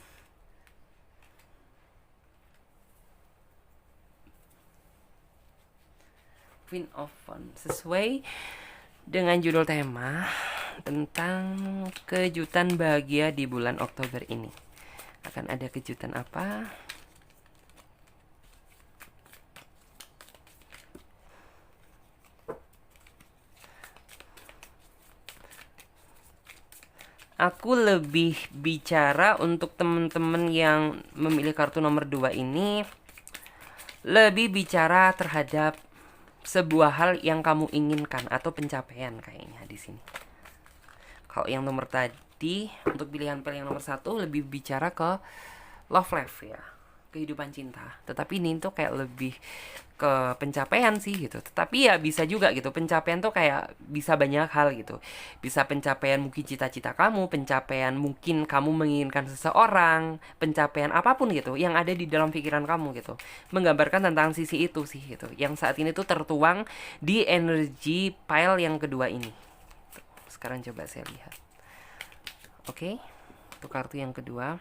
Queen of Wands sesuai dengan judul tema tentang kejutan bahagia di bulan Oktober ini. Akan ada kejutan apa? Aku lebih bicara untuk teman-teman yang memilih kartu nomor 2 ini, lebih bicara terhadap sebuah hal yang kamu inginkan atau pencapaian kayaknya di sini. Kalau yang nomor tadi, untuk pilihan yang nomor 1 lebih bicara ke love life ya, kehidupan cinta. Tetapi ini tuh kayak lebih ke pencapaian sih gitu. Tetapi ya bisa juga gitu, pencapaian tuh kayak bisa banyak hal gitu. Bisa pencapaian mungkin cita-cita kamu, pencapaian mungkin kamu menginginkan seseorang, pencapaian apapun gitu yang ada di dalam pikiran kamu gitu. Menggambarkan tentang sisi itu sih gitu, yang saat ini tuh tertuang di energi pile yang kedua ini. Sekarang coba saya lihat. Oke, untuk kartu yang kedua.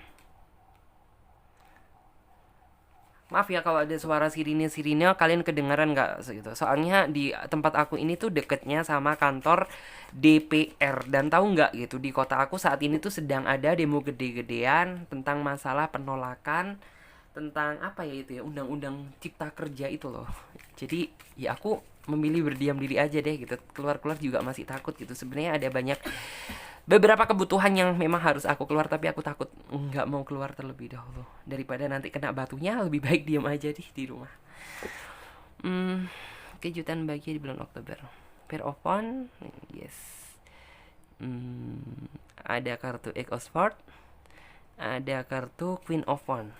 Maaf ya kalau ada suara sirine kalian kedengaran nggak gitu. Soalnya di tempat aku ini tuh deketnya sama kantor DPR, dan tahu nggak gitu, di kota aku saat ini tuh sedang ada demo gede-gedean tentang masalah penolakan tentang apa ya itu ya, undang-undang cipta kerja itu loh. Jadi ya aku memilih berdiam diri aja deh gitu, keluar-keluar juga masih takut gitu. Sebenarnya ada beberapa kebutuhan yang memang harus aku keluar, tapi aku takut nggak mau keluar terlebih dahulu daripada nanti kena batunya. Lebih baik diam aja di rumah. Kejutan bahagia di bulan Oktober. Pair of Wands, yes. Ada kartu Eight of Swords, ada kartu Queen of Wands.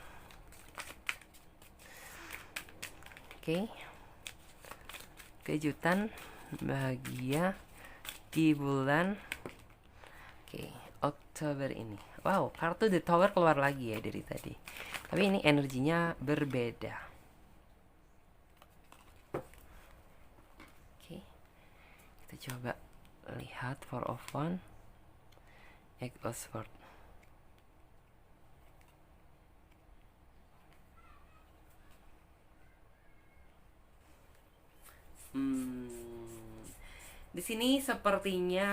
Oke. Kejutan bahagia di bulan Oktober ini. Wow, kartu The Tower keluar lagi ya dari tadi. Tapi ini energinya berbeda. Oke. Kita coba lihat Four of Wands, Eight of Swords. Di sini sepertinya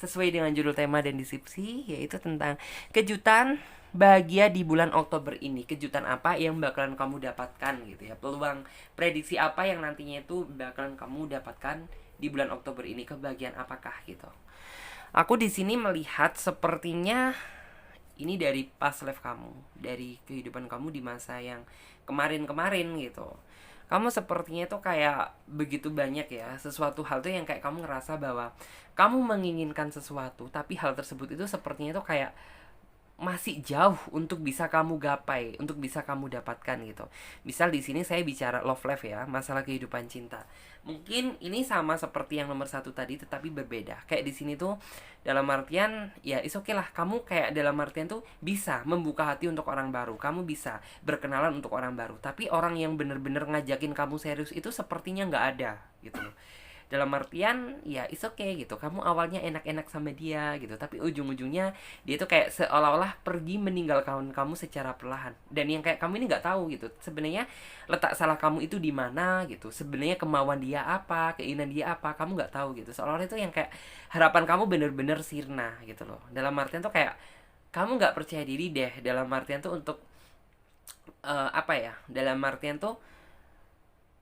sesuai dengan judul tema dan deskripsi, yaitu tentang kejutan bahagia di bulan Oktober ini. Kejutan apa yang bakalan kamu dapatkan gitu ya. Peluang prediksi apa yang nantinya itu bakalan kamu dapatkan di bulan Oktober ini. Kebahagiaan apakah gitu. Aku di sini melihat sepertinya ini dari past life kamu, dari kehidupan kamu di masa yang kemarin-kemarin gitu. Kamu sepertinya tuh kayak begitu banyak ya sesuatu hal tuh yang kayak kamu ngerasa bahwa kamu menginginkan sesuatu, tapi hal tersebut itu sepertinya tuh kayak masih jauh untuk bisa kamu gapai, untuk bisa kamu dapatkan gitu. Misal di sini saya bicara love life ya, masalah kehidupan cinta. Mungkin ini sama seperti yang nomor satu tadi, tetapi berbeda. Kayak di sini tuh dalam artian ya is okay lah, kamu kayak dalam artian tuh bisa membuka hati untuk orang baru, kamu bisa berkenalan untuk orang baru. Tapi orang yang bener-bener ngajakin kamu serius itu sepertinya nggak ada gitu loh. Dalam artian ya is okay gitu, kamu awalnya enak-enak sama dia gitu, tapi ujung-ujungnya dia tuh kayak seolah-olah pergi meninggalkan kamu secara perlahan. Dan yang kayak kamu ini nggak tahu gitu sebenarnya letak salah kamu itu di mana gitu, sebenarnya kemauan dia apa, keinginan dia apa, kamu nggak tahu gitu. Seolah-olah itu yang kayak harapan kamu bener-bener sirna gitu loh. Dalam artian tuh kayak kamu nggak percaya diri deh, dalam artian tuh untuk apa ya, dalam artian tuh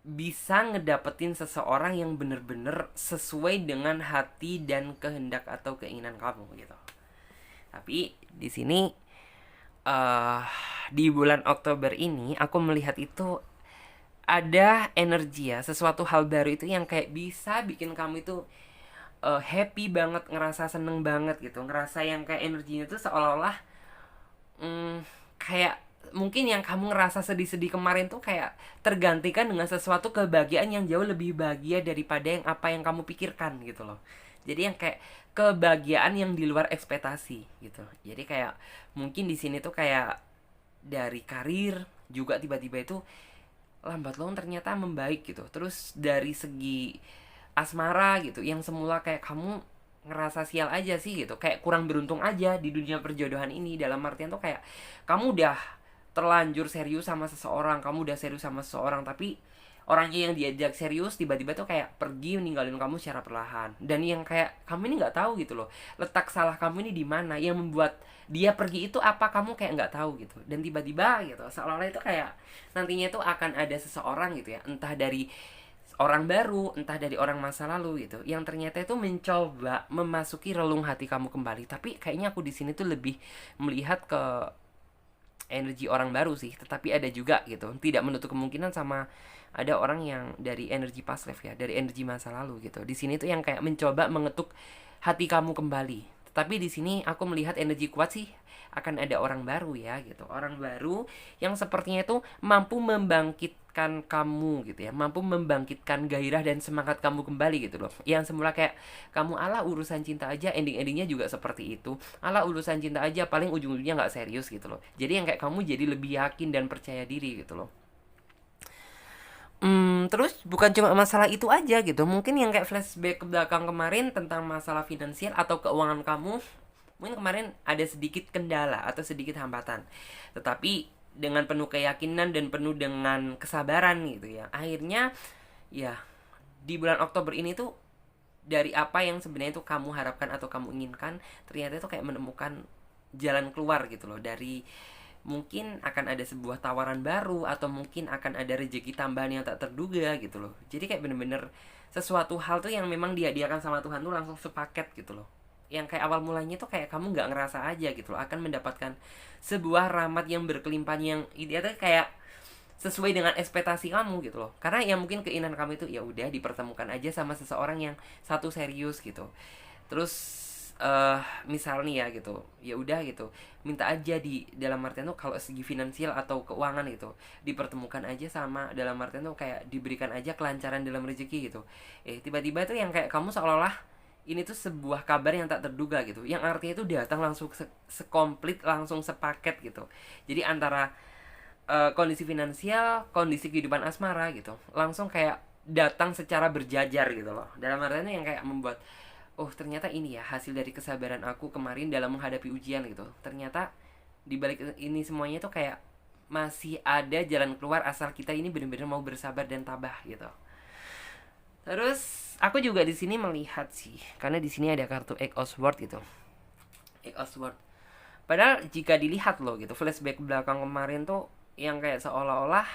bisa ngedapetin seseorang yang bener-bener sesuai dengan hati dan kehendak atau keinginan kamu gitu. Tapi di sini uh, di bulan Oktober ini aku melihat itu ada energi ya, sesuatu hal baru itu yang kayak bisa bikin kamu itu happy banget, ngerasa seneng banget gitu, ngerasa yang kayak energinya itu seolah-olah kayak mungkin yang kamu ngerasa sedih-sedih kemarin tuh kayak tergantikan dengan sesuatu kebahagiaan yang jauh lebih bahagia daripada yang apa yang kamu pikirkan gitu loh. Jadi yang kayak kebahagiaan yang di luar ekspektasi gitu. Jadi kayak mungkin di sini tuh kayak dari karir juga tiba-tiba itu lambat laun ternyata membaik gitu. Terus dari segi asmara gitu, yang semula kayak kamu ngerasa sial aja sih gitu, kayak kurang beruntung aja di dunia perjodohan ini. Dalam artian tuh kayak kamu udah terlanjur serius sama seseorang, kamu udah serius sama seseorang, tapi orangnya yang diajak serius tiba-tiba tuh kayak pergi meninggalin kamu secara perlahan. Dan yang kayak kamu ini nggak tahu gitu loh, letak salah kamu ini di mana, yang membuat dia pergi itu apa, kamu kayak nggak tahu gitu. Dan tiba-tiba gitu seolah-olah itu kayak nantinya tuh akan ada seseorang gitu ya, entah dari orang baru, entah dari orang masa lalu gitu, yang ternyata itu mencoba memasuki relung hati kamu kembali. Tapi kayaknya aku di sini tuh lebih melihat ke energi orang baru sih, tetapi ada juga gitu, tidak menutup kemungkinan sama ada orang yang dari energi past life ya, dari energi masa lalu gitu. Di sini tuh yang kayak mencoba mengetuk hati kamu kembali. Tetapi di sini aku melihat energi kuat sih, akan ada orang baru ya gitu, orang baru yang sepertinya itu mampu membangkitkan kamu gitu ya, mampu membangkitkan gairah dan semangat kamu kembali gitu loh. Yang semula kayak kamu ala urusan cinta aja ending-endingnya juga seperti itu, ala urusan cinta aja paling ujung-ujungnya nggak serius gitu loh. Jadi yang kayak kamu jadi lebih yakin dan percaya diri gitu loh. Terus bukan cuma masalah itu aja gitu. Mungkin yang kayak flashback ke belakang kemarin tentang masalah finansial atau keuangan kamu, mungkin kemarin ada sedikit kendala atau sedikit hambatan. Tetapi dengan penuh keyakinan dan penuh dengan kesabaran gitu ya, akhirnya ya di bulan Oktober ini tuh dari apa yang sebenarnya tuh kamu harapkan atau kamu inginkan, ternyata itu kayak menemukan jalan keluar gitu loh. Dari mungkin akan ada sebuah tawaran baru, atau mungkin akan ada rezeki tambahan yang tak terduga gitu loh. Jadi kayak bener-bener sesuatu hal tuh yang memang dihadiahkan sama Tuhan tuh langsung sepaket gitu loh. Yang kayak awal mulanya tuh kayak kamu nggak ngerasa aja gitu loh akan mendapatkan sebuah rahmat yang berkelimpahan, yang dia tuh kayak sesuai dengan ekspektasi kamu gitu loh. Karena ya mungkin keinginan kamu itu ya udah dipertemukan aja sama seseorang yang satu serius gitu. Terus misal nih ya gitu, ya udah gitu, minta aja di dalam artian tuh kalau segi finansial atau keuangan gitu dipertemukan aja sama, dalam artian tuh kayak diberikan aja kelancaran dalam rezeki gitu. Tiba-tiba tuh yang kayak kamu seolah-olah ini tuh sebuah kabar yang tak terduga gitu, yang artinya itu datang langsung sekomplit, langsung sepaket gitu. Jadi antara kondisi finansial, kondisi kehidupan asmara gitu, langsung kayak datang secara berjajar gitu loh. Dalam artinya yang kayak membuat oh ternyata ini ya hasil dari kesabaran aku kemarin dalam menghadapi ujian gitu. Ternyata di balik ini semuanya tuh kayak masih ada jalan keluar asal kita ini benar-benar mau bersabar dan tabah gitu. Terus aku juga di sini melihat sih, karena di sini ada kartu Eight of Swords gitu. Eight of Swords. Padahal jika dilihat loh gitu, flashback belakang kemarin tuh yang kayak seolah-olah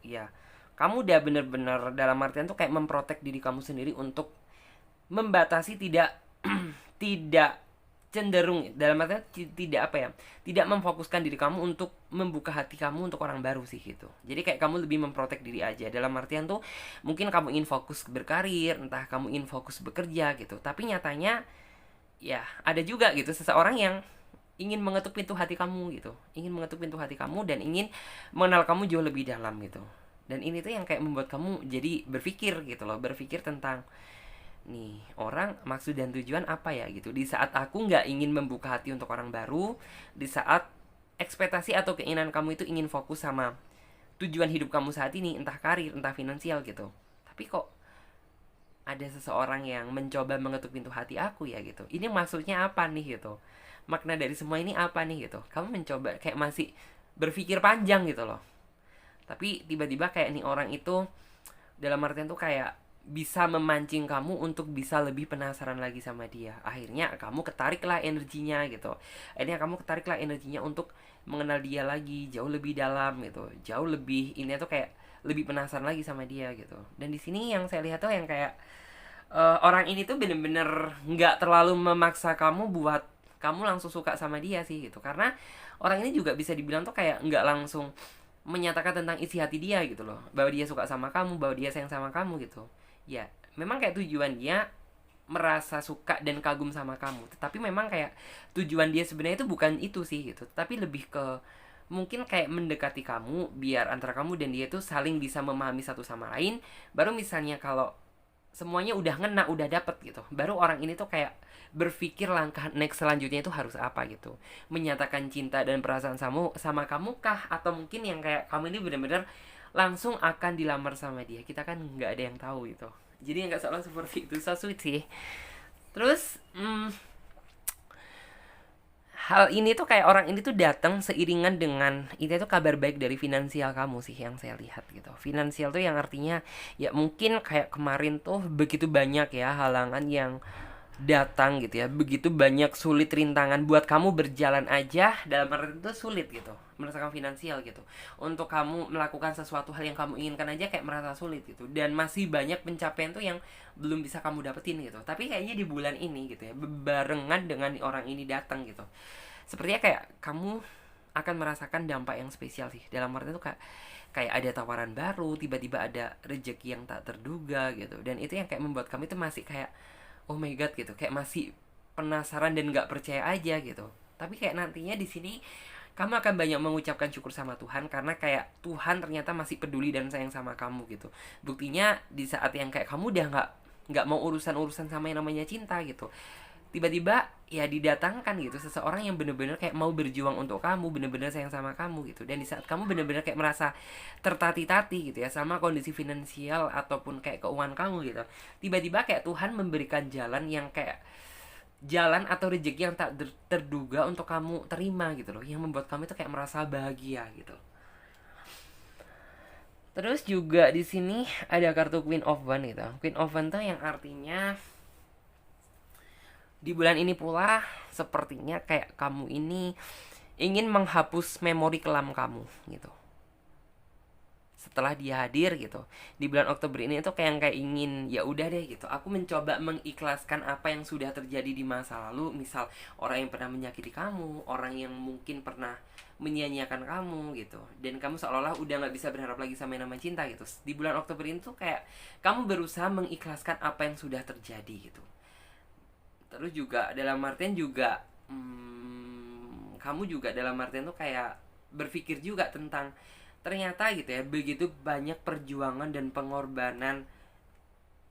ya kamu udah bener-bener dalam artian tuh kayak memprotek diri kamu sendiri untuk membatasi tidak tidak cenderung dalam artian tidak apa ya, tidak memfokuskan diri kamu untuk membuka hati kamu untuk orang baru sih gitu. Jadi kayak kamu lebih memprotek diri aja, dalam artian tuh mungkin kamu ingin fokus berkarir, entah kamu ingin fokus bekerja gitu, tapi nyatanya ya ada juga gitu seseorang yang ingin mengetuk pintu hati kamu gitu, ingin mengetuk pintu hati kamu dan ingin mengenal kamu jauh lebih dalam gitu. Dan ini tuh yang kayak membuat kamu jadi berpikir gitu loh, berpikir tentang nih orang maksud dan tujuan apa ya gitu. Di saat aku nggak ingin membuka hati untuk orang baru, di saat ekspektasi atau keinginan kamu itu ingin fokus sama tujuan hidup kamu saat ini, entah karir, entah finansial gitu, tapi kok ada seseorang yang mencoba mengetuk pintu hati aku ya gitu. Ini maksudnya apa nih gitu, makna dari semua ini apa nih gitu. Kamu mencoba kayak masih berpikir panjang gitu loh, tapi tiba-tiba kayak nih orang itu dalam artian tuh kayak bisa memancing kamu untuk bisa lebih penasaran lagi sama dia. Akhirnya kamu ketariklah energinya gitu. Akhirnya kamu ketariklah energinya untuk mengenal dia lagi jauh lebih dalam gitu. Jauh lebih ini tuh kayak lebih penasaran lagi sama dia gitu. Dan di sini yang saya lihat tuh yang kayak orang ini tuh bener-bener nggak terlalu memaksa kamu buat kamu langsung suka sama dia sih gitu. Karena orang ini juga bisa dibilang tuh kayak nggak langsung menyatakan tentang isi hati dia gitu loh, bahwa dia suka sama kamu, bahwa dia sayang sama kamu gitu. Ya memang kayak tujuan dia merasa suka dan kagum sama kamu, tetapi memang kayak tujuan dia sebenarnya itu bukan itu sih gitu, tapi lebih ke mungkin kayak mendekati kamu biar antara kamu dan dia tuh saling bisa memahami satu sama lain. Baru misalnya kalau semuanya udah ngena, udah dapet gitu, baru orang ini tuh kayak berpikir langkah next selanjutnya itu harus apa gitu. Menyatakan cinta dan perasaan sama kamu kah, atau mungkin yang kayak kamu ini benar-benar langsung akan dilamar sama dia. Kita kan nggak ada yang tahu gitu. Jadi nggak salah seperti itu. So sweet sih. Terus hal ini tuh kayak orang ini tuh datang seiringan dengan itu tuh kabar baik dari finansial kamu sih yang saya lihat gitu. Finansial tuh yang artinya ya mungkin kayak kemarin tuh begitu banyak ya halangan yang datang gitu ya, begitu banyak sulit rintangan buat kamu berjalan aja dalam arti itu sulit gitu, merasakan finansial gitu. Untuk kamu melakukan sesuatu hal yang kamu inginkan aja kayak merasa sulit gitu, dan masih banyak pencapaian tuh yang belum bisa kamu dapetin gitu. Tapi kayaknya di bulan ini gitu ya, barengan dengan orang ini datang gitu, sepertinya kayak kamu akan merasakan dampak yang spesial sih. Dalam arti itu kayak ada tawaran baru, tiba-tiba ada rejeki yang tak terduga gitu. Dan itu yang kayak membuat kamu itu masih kayak oh my god gitu, kayak masih penasaran dan nggak percaya aja gitu. Tapi kayak nantinya di sini kamu akan banyak mengucapkan syukur sama Tuhan, karena kayak Tuhan ternyata masih peduli dan sayang sama kamu gitu. Buktinya di saat yang kayak kamu udah nggak mau urusan sama yang namanya cinta gitu, tiba-tiba ya didatangkan gitu seseorang yang bener-bener kayak mau berjuang untuk kamu, bener-bener sayang sama kamu gitu. Dan di saat kamu bener-bener kayak merasa tertati-tati gitu ya sama kondisi finansial ataupun kayak keuangan kamu gitu, tiba-tiba kayak Tuhan memberikan jalan yang kayak jalan atau rezeki yang tak terduga untuk kamu terima gitu loh, yang membuat kamu itu kayak merasa bahagia gitu. Terus juga di sini ada kartu Queen of Wands gitu. Queen of Wands tuh yang artinya di bulan ini pula sepertinya kayak kamu ini ingin menghapus memori kelam kamu gitu. Setelah dia hadir gitu di bulan Oktober ini itu kayak ingin ya udah deh gitu, aku mencoba mengikhlaskan apa yang sudah terjadi di masa lalu. Misal orang yang pernah menyakiti kamu, orang yang mungkin pernah menyia-nyiakan kamu gitu, dan kamu seolah-olah udah nggak bisa berharap lagi sama yang namanya cinta gitu. Di bulan Oktober ini tuh kayak kamu berusaha mengikhlaskan apa yang sudah terjadi gitu. Terus juga dalam artian juga kamu juga dalam artian tuh kayak berpikir juga tentang ternyata gitu ya, begitu banyak perjuangan dan pengorbanan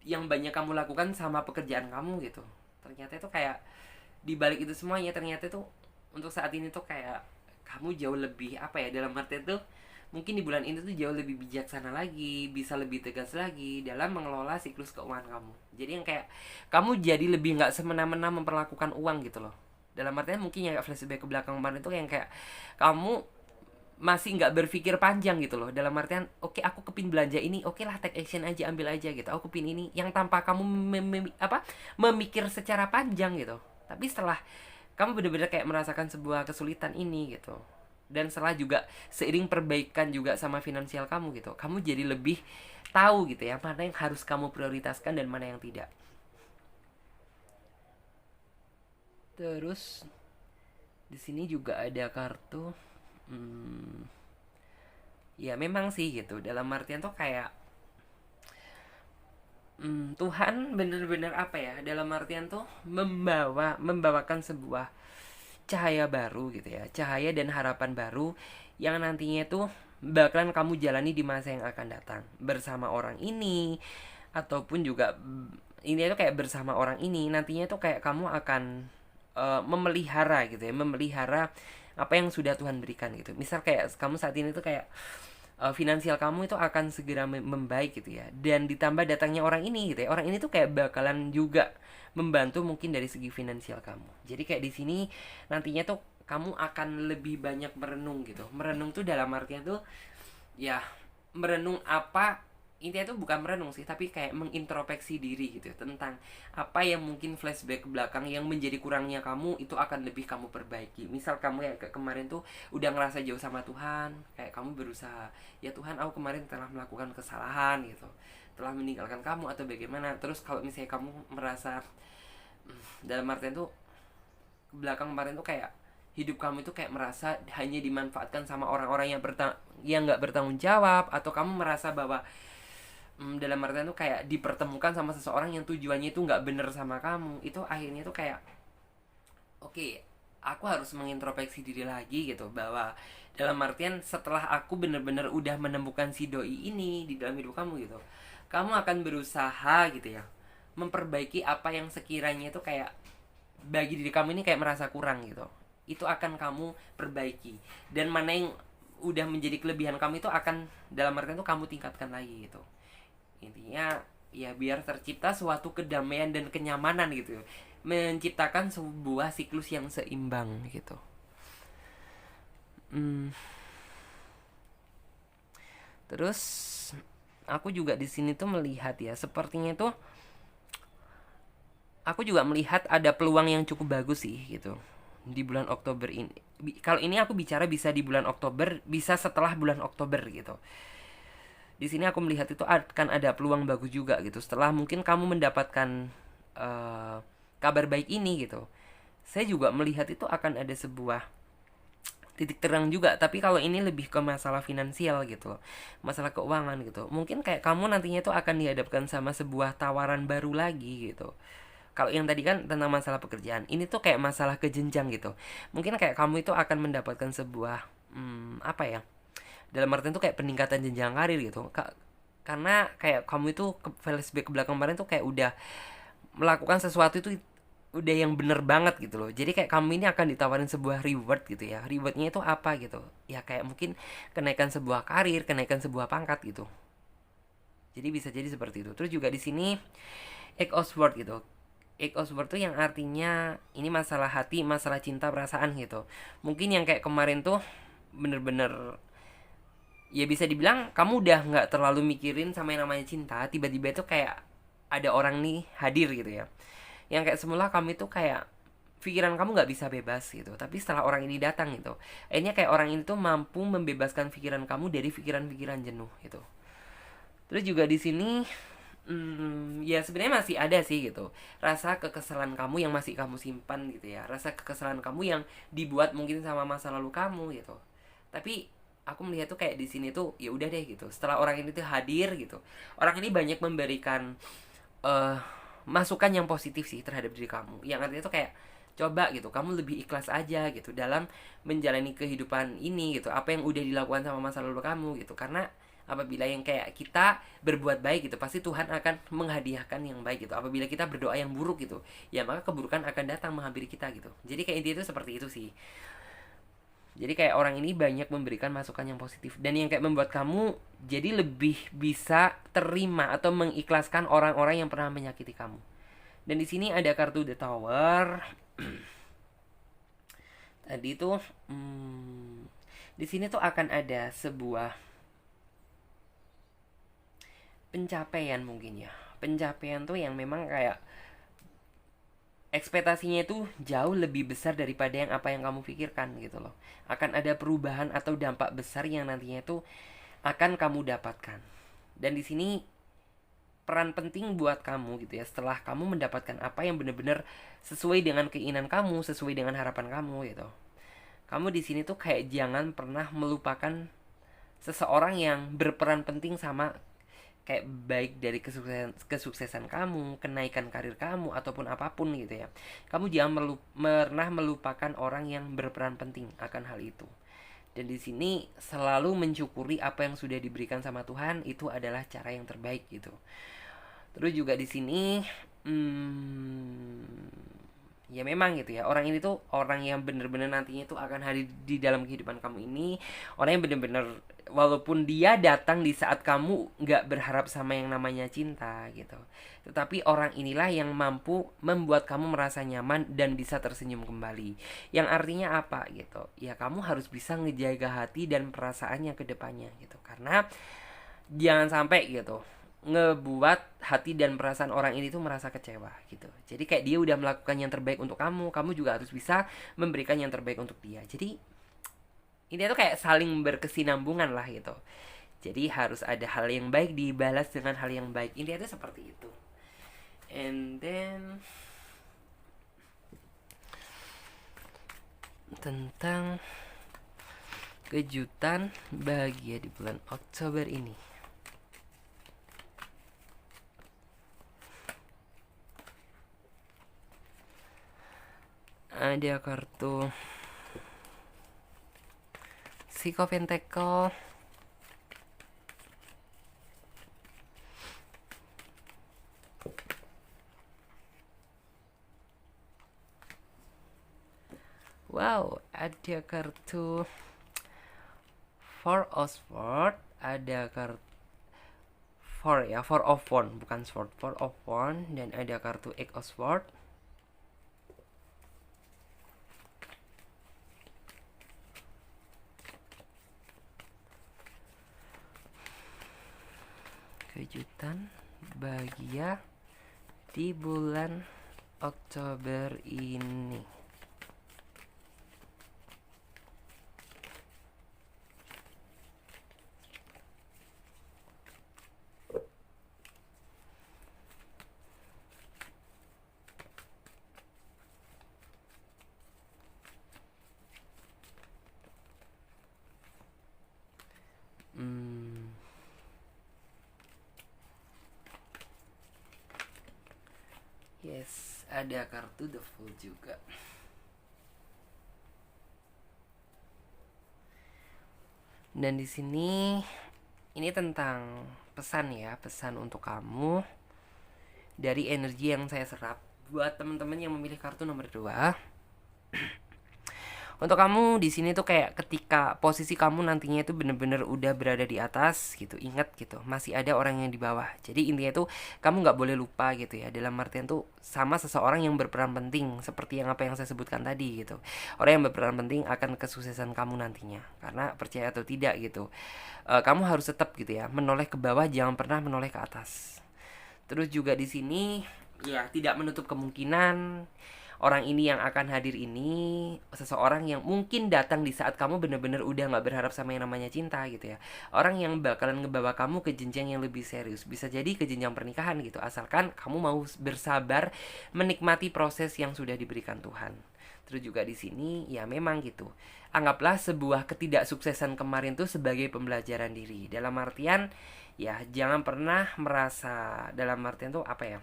yang banyak kamu lakukan sama pekerjaan kamu gitu. Ternyata itu kayak di balik itu semuanya ternyata itu untuk saat ini tuh kayak kamu jauh lebih apa ya, dalam arti itu mungkin di bulan ini tuh jauh lebih bijaksana lagi, bisa lebih tegas lagi dalam mengelola siklus keuangan kamu. Jadi yang kayak kamu jadi lebih nggak semena-mena memperlakukan uang gitu loh. Dalam artinya mungkin ya flashback ke belakang kemarin tuh yang kayak kamu masih nggak berpikir panjang gitu loh, dalam artian oke, aku kepin belanja ini, oke lah, take action aja, ambil aja gitu, aku kepin ini, yang tanpa kamu memikir secara panjang gitu. Tapi setelah kamu bener-bener kayak merasakan sebuah kesulitan ini gitu, dan setelah juga seiring perbaikan juga sama finansial kamu gitu, kamu jadi lebih tahu gitu ya, mana yang harus kamu prioritaskan dan mana yang tidak. Terus di sini juga ada kartu, ya memang sih gitu, dalam artian tuh kayak Tuhan bener-bener apa ya, dalam artian tuh membawakan sebuah cahaya baru gitu ya, cahaya dan harapan baru yang nantinya tuh bakalan kamu jalani di masa yang akan datang bersama orang ini, ataupun juga ini tuh kayak bersama orang ini nantinya tuh kayak kamu akan memelihara gitu ya, memelihara apa yang sudah Tuhan berikan gitu. Misal kayak kamu saat ini tuh kayak finansial kamu itu akan segera membaik gitu ya, dan ditambah datangnya orang ini gitu ya, orang ini tuh kayak bakalan juga membantu mungkin dari segi finansial kamu. Jadi kayak di sini nantinya tuh kamu akan lebih banyak merenung gitu. Merenung tuh dalam artian tuh ya merenung apa, intinya tuh bukan merenung sih, tapi kayak mengintrospeksi diri gitu ya, tentang apa yang mungkin flashback ke belakang yang menjadi kurangnya kamu itu akan lebih kamu perbaiki. Misal kamu kayak kemarin tuh udah ngerasa jauh sama Tuhan, kayak kamu berusaha, ya Tuhan, aku kemarin telah melakukan kesalahan gitu, telah meninggalkan kamu atau bagaimana. Terus kalau misalnya kamu merasa dalam artian tuh ke belakang kemarin tuh kayak hidup kamu itu kayak merasa hanya dimanfaatkan sama orang-orang yang nggak bertanggung jawab, atau kamu merasa bahwa dalam artian tuh kayak dipertemukan sama seseorang yang tujuannya itu nggak bener sama kamu, itu akhirnya tuh kayak oke, aku harus mengintrospeksi diri lagi gitu, bahwa dalam artian setelah aku bener-bener udah menemukan si doi ini di dalam hidup kamu gitu, kamu akan berusaha gitu ya memperbaiki apa yang sekiranya itu kayak bagi diri kamu ini kayak merasa kurang gitu, itu akan kamu perbaiki, dan mana yang udah menjadi kelebihan kamu itu akan dalam artian itu kamu tingkatkan lagi gitu. Intinya ya biar tercipta suatu kedamaian dan kenyamanan gitu, menciptakan sebuah siklus yang seimbang gitu. Terus aku juga di sini tuh melihat ya, sepertinya tuh aku juga melihat ada peluang yang cukup bagus sih gitu di bulan Oktober ini. Kalau ini aku bicara bisa di bulan Oktober, bisa setelah bulan Oktober gitu. Di sini aku melihat itu akan ada peluang bagus juga gitu. Setelah mungkin kamu mendapatkan kabar baik ini gitu, saya juga melihat itu akan ada sebuah titik terang juga. Tapi kalau ini lebih ke masalah finansial gitu, masalah keuangan gitu, mungkin kayak kamu nantinya itu akan dihadapkan sama sebuah tawaran baru lagi gitu. Kalau yang tadi kan tentang masalah pekerjaan, ini tuh kayak masalah kejenjang gitu. Mungkin kayak kamu itu akan mendapatkan sebuah apa ya, dalam artian tuh kayak peningkatan jenjang karir gitu. Karena kayak kamu itu flashback ke belakang kemarin tuh kayak udah melakukan sesuatu itu udah yang bener banget gitu loh. Jadi kayak kamu ini akan ditawarin sebuah reward gitu ya. Rewardnya itu apa gitu? Ya kayak mungkin kenaikan sebuah karir, kenaikan sebuah pangkat gitu. Jadi bisa jadi seperti itu. Terus juga di sini Eight of Swords gitu. Eight of Swords tuh yang artinya ini masalah hati, masalah cinta, perasaan gitu. Mungkin yang kayak kemarin tuh bener-bener ya bisa dibilang kamu udah nggak terlalu mikirin sama yang namanya cinta, tiba-tiba itu kayak ada orang nih hadir gitu ya, yang kayak semula kamu itu kayak pikiran kamu nggak bisa bebas gitu, tapi setelah orang ini datang gitu, akhirnya kayak orang ini tuh mampu membebaskan pikiran kamu dari pikiran-pikiran jenuh gitu. Terus juga di sini ya sebenarnya masih ada sih gitu rasa kekesalan kamu yang masih kamu simpan gitu ya, rasa kekesalan kamu yang dibuat mungkin sama masa lalu kamu gitu. Tapi aku melihat tuh kayak di sini tuh ya udah deh gitu, setelah orang ini tuh hadir gitu, orang ini banyak memberikan uh, masukan yang positif sih terhadap diri kamu, yang artinya tuh kayak coba gitu kamu lebih ikhlas aja gitu dalam menjalani kehidupan ini gitu, apa yang udah dilakukan sama masa lalu kamu gitu. Karena apabila yang kayak kita berbuat baik gitu, pasti Tuhan akan menghadiahkan yang baik gitu. Apabila kita berdoa yang buruk gitu, ya maka keburukan akan datang menghampiri kita gitu. Jadi kayak intinya itu seperti itu sih. Jadi kayak orang ini banyak memberikan masukan yang positif dan yang kayak membuat kamu jadi lebih bisa terima atau mengikhlaskan orang-orang yang pernah menyakiti kamu. Dan di sini ada kartu The Tower. Tadi tuh di sini tuh akan ada sebuah pencapaian mungkin ya. Pencapaian tuh yang memang kayak ekspektasinya itu jauh lebih besar daripada yang apa yang kamu pikirkan gitu loh. Akan ada perubahan atau dampak besar yang nantinya itu akan kamu dapatkan. Dan di sini peran penting buat kamu gitu ya, setelah kamu mendapatkan apa yang benar-benar sesuai dengan keinginan kamu, sesuai dengan harapan kamu gitu. Kamu di sini tuh kayak jangan pernah melupakan seseorang yang berperan penting sama kayak baik dari kesuksesan kamu, kenaikan karir kamu ataupun apapun gitu ya. Kamu jangan pernah melupakan orang yang berperan penting akan hal itu. Dan di sini selalu mensyukuri apa yang sudah diberikan sama Tuhan, itu adalah cara yang terbaik gitu. Terus juga di sini ya memang gitu ya, orang ini tuh orang yang bener-bener nantinya tuh akan hadir di dalam kehidupan kamu ini. Orang yang bener-bener walaupun dia datang di saat kamu nggak berharap sama yang namanya cinta gitu, tetapi orang inilah yang mampu membuat kamu merasa nyaman dan bisa tersenyum kembali. Yang artinya apa gitu ya, kamu harus bisa ngejaga hati dan perasaannya ke depannya gitu, karena jangan sampai gitu ngebuat hati dan perasaan orang ini tuh merasa kecewa gitu. Jadi kayak dia udah melakukan yang terbaik untuk kamu, kamu juga harus bisa memberikan yang terbaik untuk dia. Jadi ini tuh kayak saling berkesinambungan lah gitu. Jadi harus ada hal yang baik dibalas dengan hal yang baik. Ini tuh seperti itu. And then tentang kejutan bahagia di bulan Oktober ini. Ada kartu Six of Pentacles, wow, ada kartu Four of Swords, ada kartu Four of Wands, bukan Sword, Four of Wands, dan ada kartu Eight of Swords. Kejutan bahagia di bulan Oktober ini. Yes, ada kartu The Fool juga. Dan di sini ini tentang pesan ya, pesan untuk kamu dari energi yang saya serap buat teman-teman yang memilih kartu nomor 2. Untuk kamu di sini tuh kayak ketika posisi kamu nantinya itu bener-bener udah berada di atas gitu, ingat gitu, masih ada orang yang di bawah. Jadi intinya tuh kamu nggak boleh lupa gitu ya, dalam artian tuh sama seseorang yang berperan penting seperti yang apa yang saya sebutkan tadi gitu. Orang yang berperan penting akan kesuksesan kamu nantinya, karena percaya atau tidak gitu, kamu harus tetap gitu ya menoleh ke bawah, jangan pernah menoleh ke atas. Terus juga di sini ya tidak menutup kemungkinan orang ini yang akan hadir ini seseorang yang mungkin datang di saat kamu bener-bener udah gak berharap sama yang namanya cinta gitu ya. Orang yang bakalan ngebawa kamu ke jenjang yang lebih serius, bisa jadi ke jenjang pernikahan gitu, asalkan kamu mau bersabar menikmati proses yang sudah diberikan Tuhan. Terus juga di sini ya memang gitu, anggaplah sebuah ketidaksuksesan kemarin tuh sebagai pembelajaran diri. Dalam artian ya jangan pernah merasa, dalam artian tuh apa ya,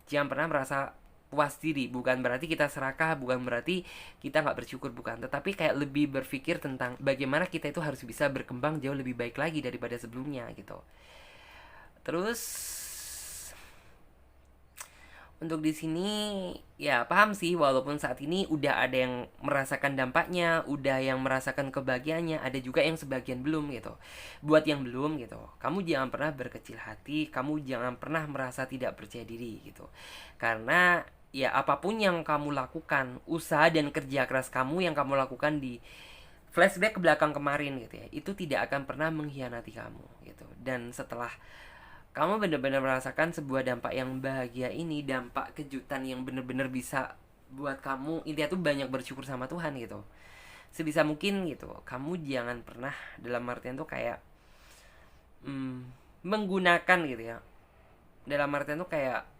jangan pernah merasa puas diri. Bukan berarti kita serakah, bukan berarti kita nggak bersyukur, bukan, tetapi kayak lebih berpikir tentang bagaimana kita itu harus bisa berkembang jauh lebih baik lagi daripada sebelumnya gitu. Terus Untuk di sini ya paham sih, walaupun saat ini udah ada yang merasakan dampaknya, udah yang merasakan kebahagiaannya, ada juga yang sebagian belum gitu. Buat yang belum gitu, kamu jangan pernah berkecil hati, kamu jangan pernah merasa tidak percaya diri gitu. Karena ya apapun yang kamu lakukan, usaha dan kerja keras kamu yang kamu lakukan di flashback ke belakang kemarin gitu ya, itu tidak akan pernah mengkhianati kamu gitu. Dan setelah kamu benar-benar merasakan sebuah dampak yang bahagia ini, dampak kejutan yang benar-benar bisa buat kamu intinya tuh banyak bersyukur sama Tuhan gitu. Sebisa mungkin gitu, kamu jangan pernah dalam artian tuh kayak menggunakan gitu ya. Dalam artian tuh kayak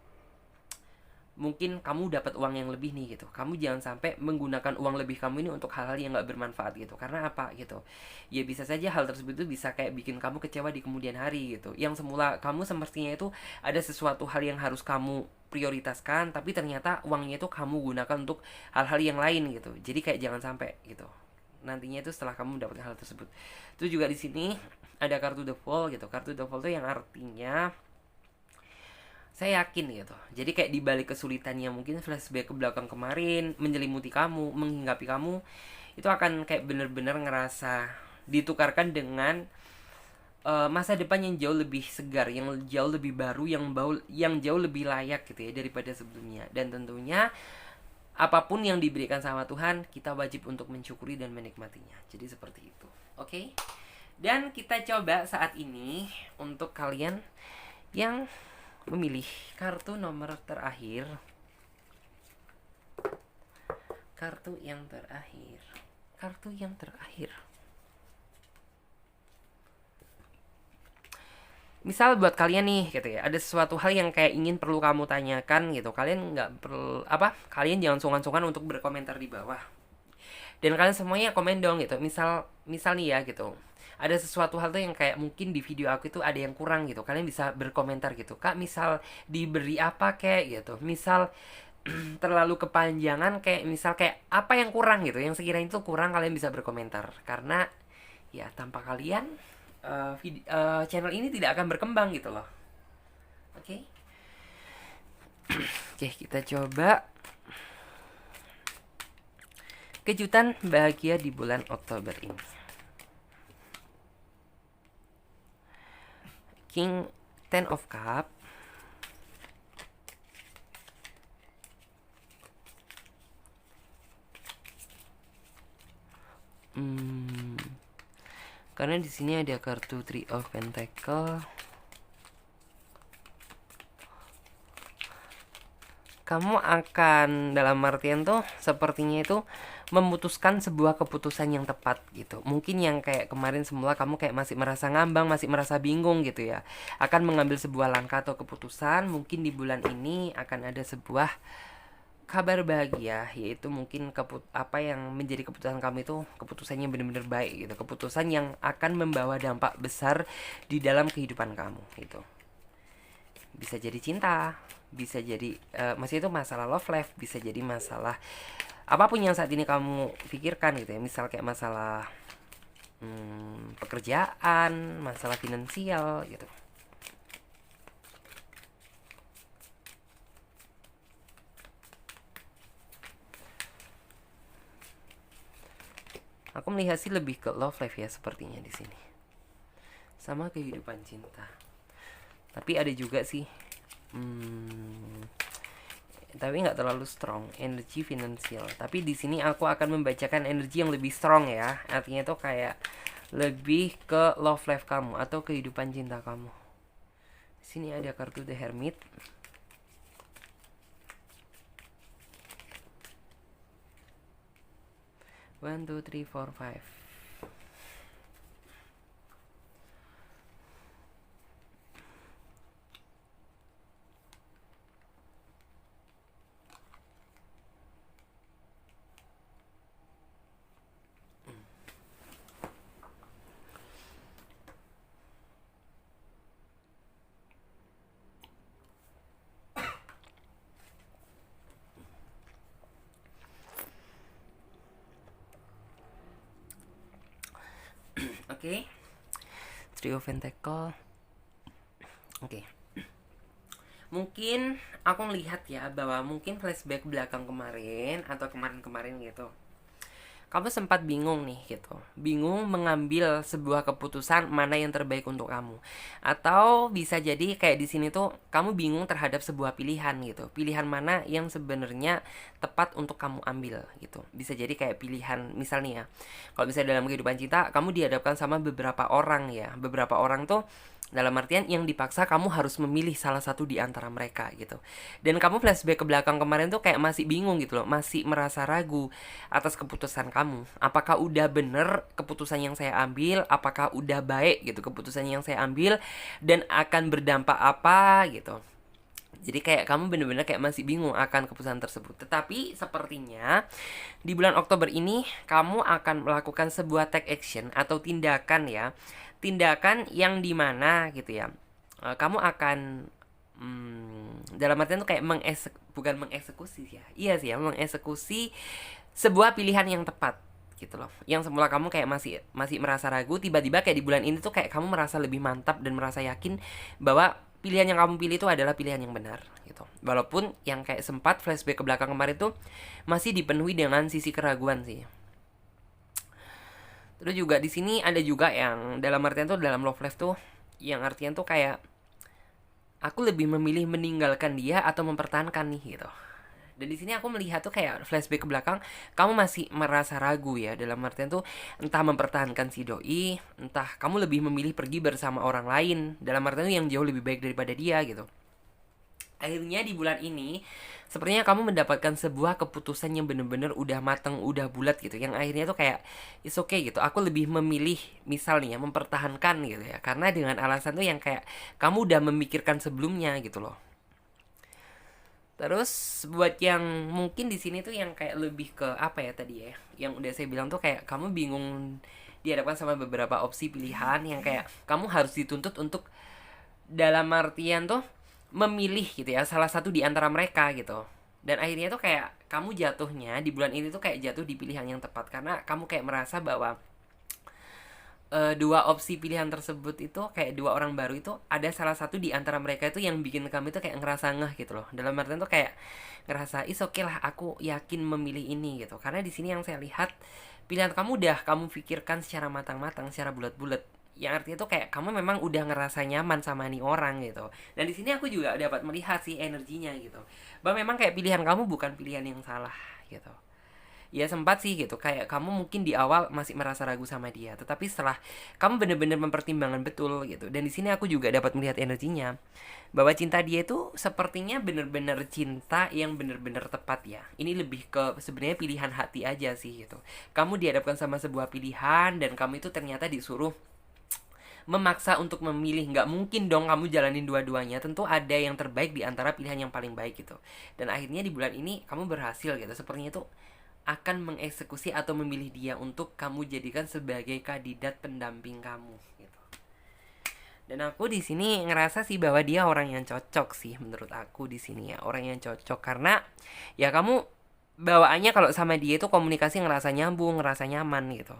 mungkin kamu dapat uang yang lebih nih gitu, kamu jangan sampai menggunakan uang lebih kamu ini untuk hal-hal yang nggak bermanfaat gitu. Karena apa gitu, ya bisa saja hal tersebut itu bisa kayak bikin kamu kecewa di kemudian hari gitu. Yang semula kamu sepertinya itu ada sesuatu hal yang harus kamu prioritaskan, tapi ternyata uangnya itu kamu gunakan untuk hal-hal yang lain gitu. Jadi kayak jangan sampai gitu nantinya itu setelah kamu mendapatkan hal tersebut. Itu juga di sini ada kartu the fool gitu. Kartu the fool itu yang artinya saya yakin gitu. Jadi kayak dibalik kesulitannya mungkin flashback ke belakang kemarin menyelimuti kamu, menghinggapi kamu, itu akan kayak bener-bener ngerasa ditukarkan dengan masa depan yang jauh lebih segar, yang jauh lebih baru, yang jauh lebih layak gitu ya daripada sebelumnya. Dan tentunya apapun yang diberikan sama Tuhan, kita wajib untuk mensyukuri dan menikmatinya. Jadi seperti itu. Oke? Okay? Dan kita coba saat ini untuk kalian yang memilih kartu nomor terakhir. Kartu yang terakhir. Kartu yang terakhir. Misal buat kalian nih gitu ya, ada sesuatu hal yang kayak ingin perlu kamu tanyakan gitu. Kalian nggak perlu kalian jangan sungkan-sungkan untuk berkomentar di bawah. Dan kalian semuanya komen dong gitu. Misal nih ya gitu, ada sesuatu hal tuh yang kayak mungkin di video aku itu ada yang kurang gitu, kalian bisa berkomentar gitu, Kak misal diberi apa kayak gitu, misal terlalu kepanjangan kayak misal kayak apa yang kurang gitu, yang sekiranya itu kurang, kalian bisa berkomentar. Karena ya tanpa kalian channel ini tidak akan berkembang gitu loh. Oke. Oke, kita coba kejutan bahagia di bulan Oktober ini. King Ten of Cup, karena di sini ada kartu Three of Pentacle. Kamu akan dalam artian tuh sepertinya itu memutuskan sebuah keputusan yang tepat gitu. Mungkin yang kayak kemarin semula kamu kayak masih merasa ngambang, masih merasa bingung gitu ya, akan mengambil sebuah langkah atau keputusan. Mungkin di bulan ini akan ada sebuah kabar bahagia, yaitu mungkin apa yang menjadi keputusan kamu itu keputusannya benar-benar baik gitu, keputusan yang akan membawa dampak besar di dalam kehidupan kamu gitu. Bisa jadi cinta, bisa jadi masih itu masalah love life, bisa jadi masalah apapun yang saat ini kamu pikirkan gitu ya. Misal kayak masalah pekerjaan, masalah finansial gitu. Aku melihat sih lebih ke love life ya sepertinya di sini. Sama kehidupan cinta. Tapi ada juga sih tapi nggak terlalu strong energi finansial. Tapi di sini aku akan membacakan energi yang lebih strong ya. Artinya itu kayak lebih ke love life kamu atau kehidupan cinta kamu. Di sini ada kartu The Hermit. One, two, three, four, five. Oke. Three of Pentacle. Oke. Mungkin aku ngelihat ya bahwa mungkin flashback belakang kemarin atau kemarin-kemarin gitu, kamu sempat bingung nih gitu, bingung mengambil sebuah keputusan mana yang terbaik untuk kamu, atau bisa jadi kayak di sini tuh kamu bingung terhadap sebuah pilihan gitu, pilihan mana yang sebenarnya tepat untuk kamu ambil gitu. Bisa jadi kayak pilihan misalnya ya, kalau misalnya dalam kehidupan cinta kamu dihadapkan sama beberapa orang ya, beberapa orang tuh dalam artian yang dipaksa kamu harus memilih salah satu di antara mereka gitu. Dan kamu flashback ke belakang kemarin tuh kayak masih bingung gitu loh, masih merasa ragu atas keputusan kamu. Apakah udah bener keputusan yang saya ambil, apakah udah baik gitu keputusan yang saya ambil, dan akan berdampak apa gitu. Jadi kayak kamu bener-bener kayak masih bingung akan keputusan tersebut. Tetapi sepertinya di bulan Oktober ini kamu akan melakukan sebuah take action atau tindakan ya. Tindakan yang dimana gitu ya, kamu akan dalam artian tuh kayak bukan mengeksekusi ya. Iya sih ya, mengeksekusi sebuah pilihan yang tepat gitu loh. Yang semula kamu kayak masih masih merasa ragu, tiba-tiba kayak di bulan ini tuh kayak kamu merasa lebih mantap dan merasa yakin bahwa pilihan yang kamu pilih itu adalah pilihan yang benar gitu. Walaupun yang kayak sempat flashback ke belakang kemarin tuh masih dipenuhi dengan sisi keraguan sih. Terus juga di sini ada juga yang dalam artian tuh dalam love life tuh yang artian tuh kayak aku lebih memilih meninggalkan dia atau mempertahankan nih gitu. Dan di sini aku melihat tuh kayak flashback ke belakang, kamu masih merasa ragu ya, dalam artian tuh entah mempertahankan si doi, entah kamu lebih memilih pergi bersama orang lain, dalam artian tuh yang jauh lebih baik daripada dia gitu. Akhirnya di bulan ini sepertinya kamu mendapatkan sebuah keputusan yang bener-bener udah mateng, udah bulat gitu. Yang akhirnya tuh kayak it's okay gitu. Aku lebih memilih misalnya mempertahankan gitu ya. Karena dengan alasan tuh yang kayak kamu udah memikirkan sebelumnya gitu loh. Terus buat yang mungkin di sini tuh yang kayak lebih ke apa ya tadi ya, yang udah saya bilang tuh kayak kamu bingung dihadapkan sama beberapa opsi pilihan yang kayak kamu harus dituntut untuk dalam artian tuh memilih gitu ya salah satu di antara mereka gitu. Dan akhirnya tuh kayak kamu jatuhnya di bulan ini tuh kayak jatuh di pilihan yang tepat karena kamu kayak merasa bahwa dua opsi pilihan tersebut itu kayak dua orang baru itu ada salah satu di antara mereka itu yang bikin kamu itu kayak ngerasa ngeh gitu loh. Dalam artian tuh kayak ngerasa is oke lah aku yakin memilih ini gitu. Karena di sini yang saya lihat pilihan kamu udah kamu pikirkan secara matang-matang, secara bulat-bulat. Yang artinya tuh kayak kamu memang udah ngerasa nyaman sama nih orang gitu. Dan di sini aku juga dapat melihat sih energinya gitu. Bahwa memang kayak pilihan kamu bukan pilihan yang salah gitu. Ya sempat sih gitu kayak kamu mungkin di awal masih merasa ragu sama dia, tetapi setelah kamu benar-benar mempertimbangkan betul gitu. Dan di sini aku juga dapat melihat energinya bahwa cinta dia itu sepertinya benar-benar cinta yang benar-benar tepat ya. Ini lebih ke sebenarnya pilihan hati aja sih gitu. Kamu dihadapkan sama sebuah pilihan dan kamu itu ternyata disuruh memaksa untuk memilih. Nggak mungkin dong kamu jalanin dua-duanya, tentu ada yang terbaik di antara pilihan yang paling baik gitu. Dan akhirnya di bulan ini kamu berhasil gitu, sepertinya itu akan mengeksekusi atau memilih dia untuk kamu jadikan sebagai kandidat pendamping kamu gitu. Dan aku di sini ngerasa sih bahwa dia orang yang cocok sih menurut aku di sini ya, orang yang cocok karena ya kamu bawaannya kalau sama dia itu komunikasi ngerasa nyambung, ngerasa nyaman gitu.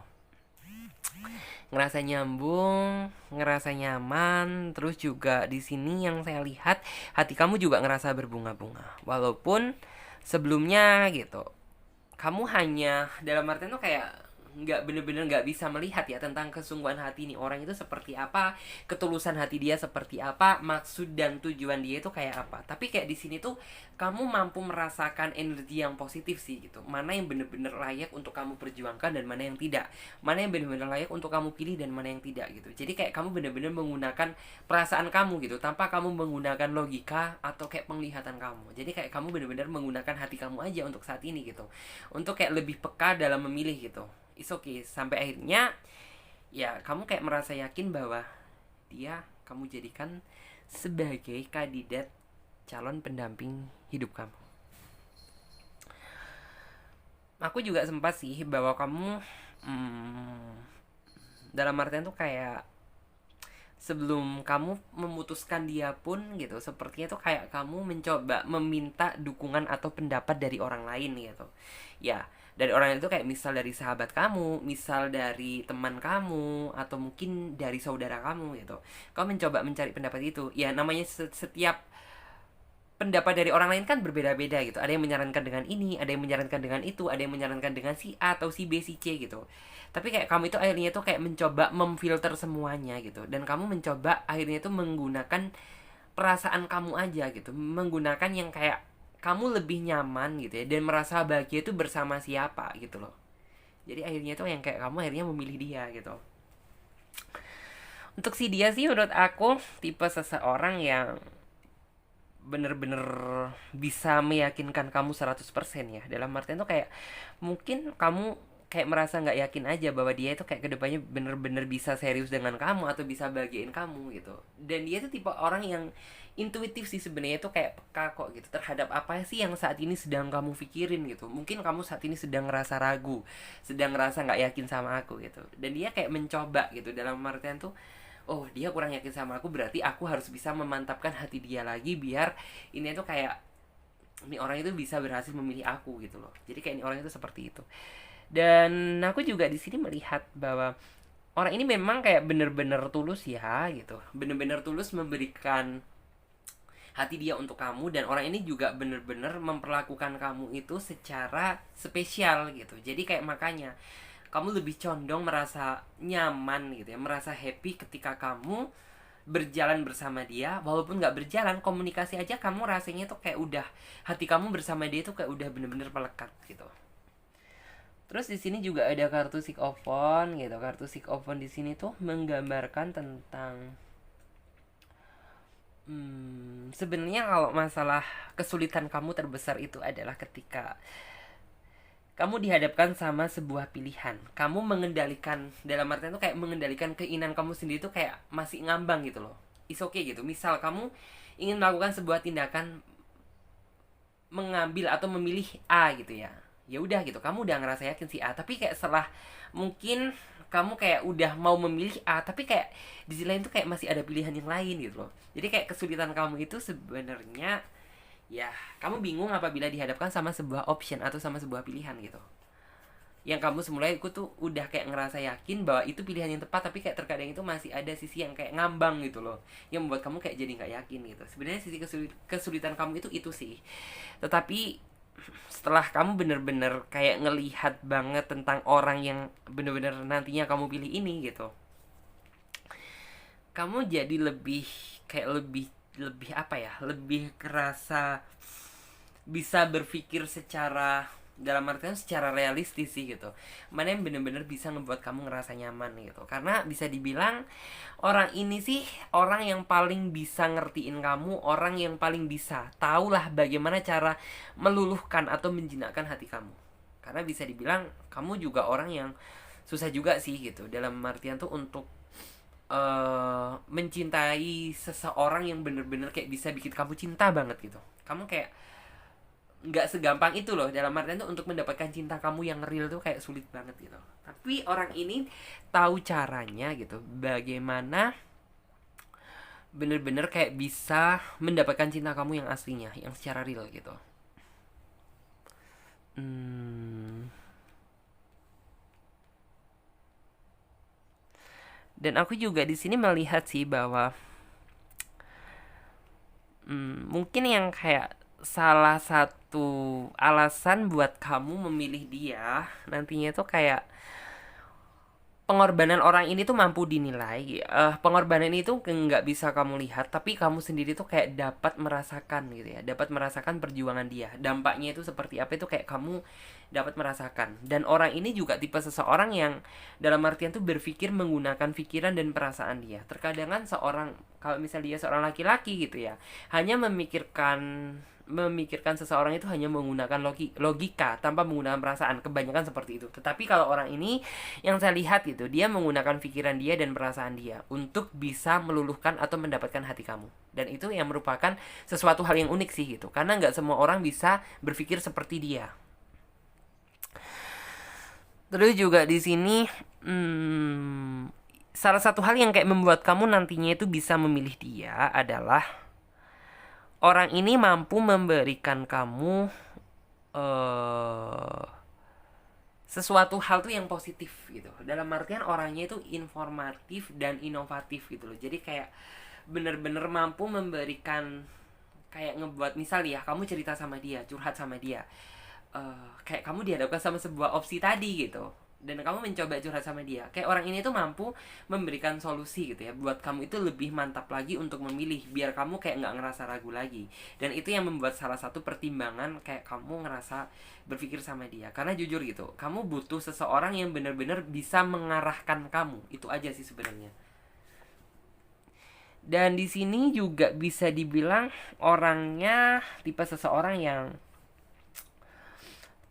Ngerasa nyambung, ngerasa nyaman, terus juga di sini yang saya lihat hati kamu juga ngerasa berbunga-bunga. Walaupun sebelumnya gitu kamu hanya dalam artian tuh kayak nggak bener-bener nggak bisa melihat ya tentang kesungguhan hati nih orang itu seperti apa, ketulusan hati dia seperti apa, maksud dan tujuan dia itu kayak apa. Tapi kayak di sini tuh kamu mampu merasakan energi yang positif sih gitu. Mana yang bener-bener layak untuk kamu perjuangkan dan mana yang tidak. Mana yang bener-bener layak untuk kamu pilih dan mana yang tidak gitu. Jadi kayak kamu bener-bener menggunakan perasaan kamu gitu tanpa kamu menggunakan logika atau kayak penglihatan kamu. Jadi kayak kamu bener-bener menggunakan hati kamu aja untuk saat ini gitu. Untuk kayak lebih peka dalam memilih gitu. It's okay. Sampai akhirnya ya kamu kayak merasa yakin bahwa dia kamu jadikan sebagai kandidat calon pendamping hidup kamu. Aku juga sempat sih bahwa kamu dalam artian tuh kayak sebelum kamu memutuskan dia pun gitu sepertinya tuh kayak kamu mencoba meminta dukungan atau pendapat dari orang lain gitu ya, dari orang itu kayak misal dari sahabat kamu, misal dari teman kamu, atau mungkin dari saudara kamu gitu. Kamu mencoba mencari pendapat itu ya, namanya setiap pendapat dari orang lain kan berbeda-beda gitu. Ada yang menyarankan dengan ini, ada yang menyarankan dengan itu, ada yang menyarankan dengan si A atau si B, si C gitu. Tapi kayak kamu itu akhirnya tuh kayak mencoba memfilter semuanya gitu. Dan kamu mencoba akhirnya tuh menggunakan perasaan kamu aja gitu. Menggunakan yang kayak kamu lebih nyaman gitu ya. Dan merasa bahagia itu bersama siapa gitu loh. Jadi akhirnya tuh yang kayak kamu akhirnya memilih dia gitu. Untuk si dia sih menurut aku tipe seseorang yang bener-bener bisa meyakinkan kamu 100% ya. Dalam artian tuh kayak mungkin kamu kayak merasa nggak yakin aja bahwa dia itu kayak kedepannya bener-bener bisa serius dengan kamu atau bisa bahagiain kamu gitu. Dan dia tuh tipe orang yang intuitif sih sebenarnya, itu kayak peka kok gitu terhadap apa sih yang saat ini sedang kamu pikirin gitu. Mungkin kamu saat ini sedang ngerasa ragu, sedang ngerasa nggak yakin sama aku gitu. Dan dia kayak mencoba gitu, dalam artian tuh oh dia kurang yakin sama aku, berarti aku harus bisa memantapkan hati dia lagi biar ini tuh kayak ini orang itu bisa berhasil memilih aku gitu loh. Jadi kayak ini orang itu seperti itu. Dan aku juga di sini melihat bahwa orang ini memang kayak bener-bener tulus ya gitu, bener-bener tulus memberikan hati dia untuk kamu. Dan orang ini juga bener-bener memperlakukan kamu itu secara spesial gitu. Jadi kayak makanya kamu lebih condong merasa nyaman gitu ya, merasa happy ketika kamu berjalan bersama dia. Walaupun nggak berjalan, komunikasi aja kamu rasanya tuh kayak udah, hati kamu bersama dia tuh kayak udah bener-bener melekat gitu. Terus di sini juga ada kartu Sikofon gitu. Kartu Sikofon di sini tuh menggambarkan tentang sebenarnya kalau masalah kesulitan kamu terbesar itu adalah ketika kamu dihadapkan sama sebuah pilihan. Kamu mengendalikan, dalam artian itu kayak mengendalikan keinginan kamu sendiri tuh kayak masih ngambang gitu loh. It's okay gitu. Misal kamu ingin melakukan sebuah tindakan, mengambil atau memilih A gitu ya. Ya udah gitu, kamu udah ngerasa yakin si A, tapi kayak setelah mungkin kamu kayak udah mau memilih A, tapi kayak di sisi lain tuh kayak masih ada pilihan yang lain gitu loh. Jadi kayak kesulitan kamu itu sebenarnya ya kamu bingung apabila dihadapkan sama sebuah option atau sama sebuah pilihan gitu, yang kamu semulanya aku tuh udah kayak ngerasa yakin bahwa itu pilihan yang tepat, tapi kayak terkadang itu masih ada sisi yang kayak ngambang gitu loh, yang membuat kamu kayak jadi nggak yakin gitu. Sebenarnya sisi kesulitan kamu itu sih. Tetapi setelah kamu bener-bener kayak ngelihat banget tentang orang yang bener-bener nantinya kamu pilih ini gitu, kamu jadi lebih kayak lebih lebih apa ya, lebih kerasa bisa berpikir secara, dalam artian secara realistis sih gitu, mana yang bener-bener bisa ngebuat kamu ngerasa nyaman gitu. Karena bisa dibilang orang ini sih orang yang paling bisa ngertiin kamu, orang yang paling bisa tahulah bagaimana cara meluluhkan atau menjinakkan hati kamu. Karena bisa dibilang kamu juga orang yang susah juga sih gitu, dalam artian tuh untuk mencintai seseorang yang bener-bener kayak bisa bikin kamu cinta banget gitu. Kamu kayak nggak segampang itu loh, dalam artian tuh untuk mendapatkan cinta kamu yang real tuh kayak sulit banget gitu. Tapi orang ini tahu caranya gitu, bagaimana bener-bener kayak bisa mendapatkan cinta kamu yang aslinya, yang secara real gitu. Dan aku juga di sini melihat sih bahwa mungkin yang kayak salah satu alasan buat kamu memilih dia nantinya tuh kayak pengorbanan orang ini tuh mampu dinilai. Pengorbanan itu nggak bisa kamu lihat, tapi kamu sendiri tuh kayak dapat merasakan gitu ya, dapat merasakan perjuangan dia. Dampaknya itu seperti apa itu kayak kamu dapat merasakan. Dan orang ini juga tipe seseorang yang dalam artian tuh berpikir menggunakan pikiran dan perasaan dia. Terkadang kan seorang, kalau misalnya dia seorang laki-laki gitu ya, hanya memikirkan seseorang itu hanya menggunakan logika tanpa menggunakan perasaan, kebanyakan seperti itu. Tetapi kalau orang ini yang saya lihat gitu, dia menggunakan pikiran dia dan perasaan dia untuk bisa meluluhkan atau mendapatkan hati kamu. Dan itu yang merupakan sesuatu hal yang unik sih gitu, karena nggak semua orang bisa berpikir seperti dia. Terus juga di sini salah satu hal yang kayak membuat kamu nantinya itu bisa memilih dia adalah orang ini mampu memberikan kamu sesuatu hal tuh yang positif gitu. Dalam artian orangnya itu informatif dan inovatif gitu loh. Jadi kayak bener-bener mampu memberikan kayak ngebuat, misal ya kamu cerita sama dia, curhat sama dia, kayak kamu dihadapkan sama sebuah opsi tadi gitu, dan kamu mencoba curhat sama dia, kayak orang ini tuh mampu memberikan solusi gitu ya buat kamu itu lebih mantap lagi untuk memilih, biar kamu kayak nggak ngerasa ragu lagi. Dan itu yang membuat salah satu pertimbangan kayak kamu ngerasa berpikir sama dia, karena jujur gitu, kamu butuh seseorang yang benar-benar bisa mengarahkan kamu, itu aja sih sebenarnya. Dan di sini juga bisa dibilang orangnya tipe seseorang yang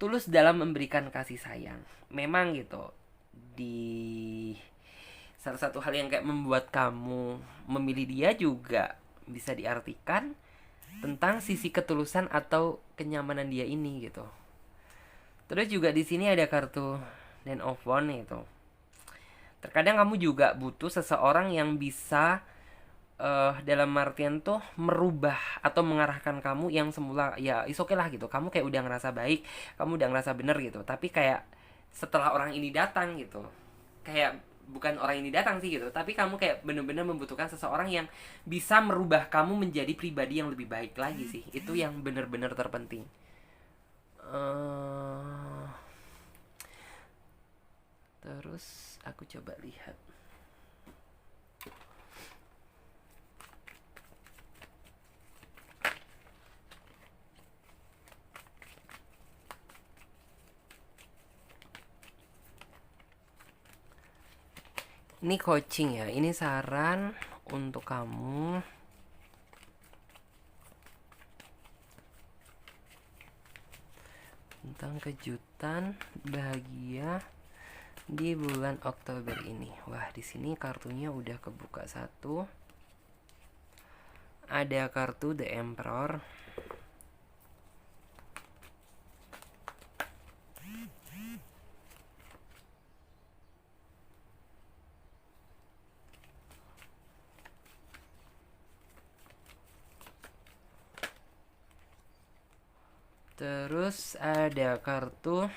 tulus dalam memberikan kasih sayang. Memang gitu, di salah satu hal yang kayak membuat kamu memilih dia juga bisa diartikan tentang sisi ketulusan atau kenyamanan dia ini gitu. Terus juga di sini ada kartu Ten of Wands itu. Terkadang kamu juga butuh seseorang yang bisa dalam artian tuh merubah atau mengarahkan kamu yang semula ya is okay lah gitu, kamu kayak udah ngerasa baik, kamu udah ngerasa bener gitu, tapi kayak setelah orang ini datang gitu, kayak bukan orang ini datang sih gitu, tapi kamu kayak bener-bener membutuhkan seseorang yang bisa merubah kamu menjadi pribadi yang lebih baik lagi sih, itu yang bener-bener terpenting. Eh, Terus aku coba lihat. Ini coaching ya, ini saran untuk kamu tentang kejutan bahagia di bulan Oktober ini. Wah, di sini kartunya udah kebuka satu. Ada kartu The Emperor. Terus ada kartu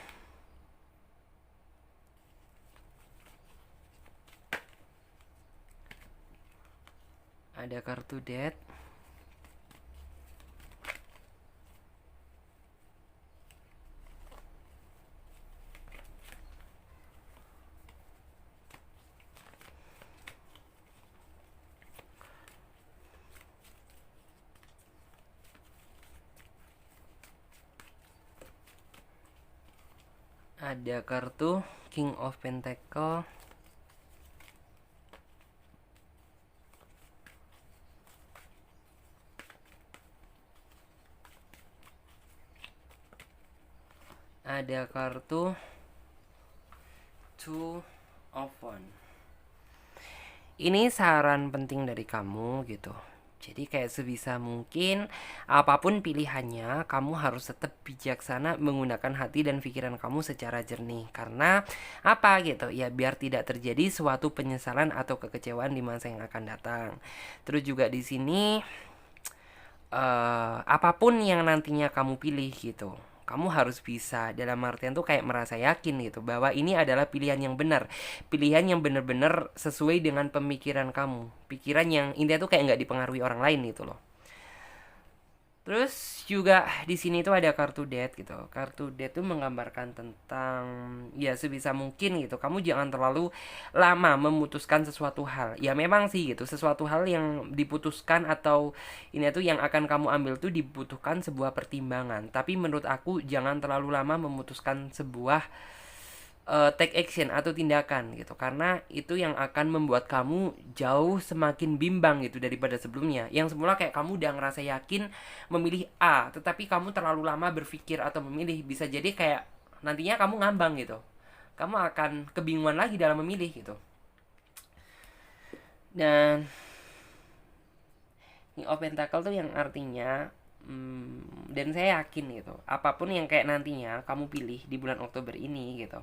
Death. Ada kartu King of Pentacle. Ada kartu Two of Wands. Ini saran penting dari kamu gitu. Jadi kayak sebisa mungkin apapun pilihannya, kamu harus tetap bijaksana menggunakan hati dan pikiran kamu secara jernih. Karena apa gitu? Ya biar tidak terjadi suatu penyesalan atau kekecewaan di masa yang akan datang. Terus juga di sini apapun yang nantinya kamu pilih gitu, kamu harus bisa dalam artian tuh kayak merasa yakin gitu bahwa ini adalah pilihan yang benar, pilihan yang benar-benar sesuai dengan pemikiran kamu, pikiran yang intinya tuh kayak nggak dipengaruhi orang lain gitu loh. Terus juga di sini tuh ada kartu death gitu. Kartu death tuh menggambarkan tentang ya sebisa mungkin gitu. Kamu jangan terlalu lama memutuskan sesuatu hal. Ya memang sih gitu. Sesuatu hal yang diputuskan atau ini tuh yang akan kamu ambil tuh dibutuhkan sebuah pertimbangan. Tapi menurut aku jangan terlalu lama memutuskan sebuah take action atau tindakan gitu, karena itu yang akan membuat kamu jauh semakin bimbang gitu daripada sebelumnya, yang semula kayak kamu udah ngerasa yakin memilih A tetapi kamu terlalu lama berpikir atau memilih, bisa jadi kayak nantinya kamu ngambang gitu, kamu akan kebingungan lagi dalam memilih gitu. Dan King of Pentacle tuh yang artinya dan saya yakin gitu, apapun yang kayak nantinya kamu pilih di bulan Oktober ini gitu,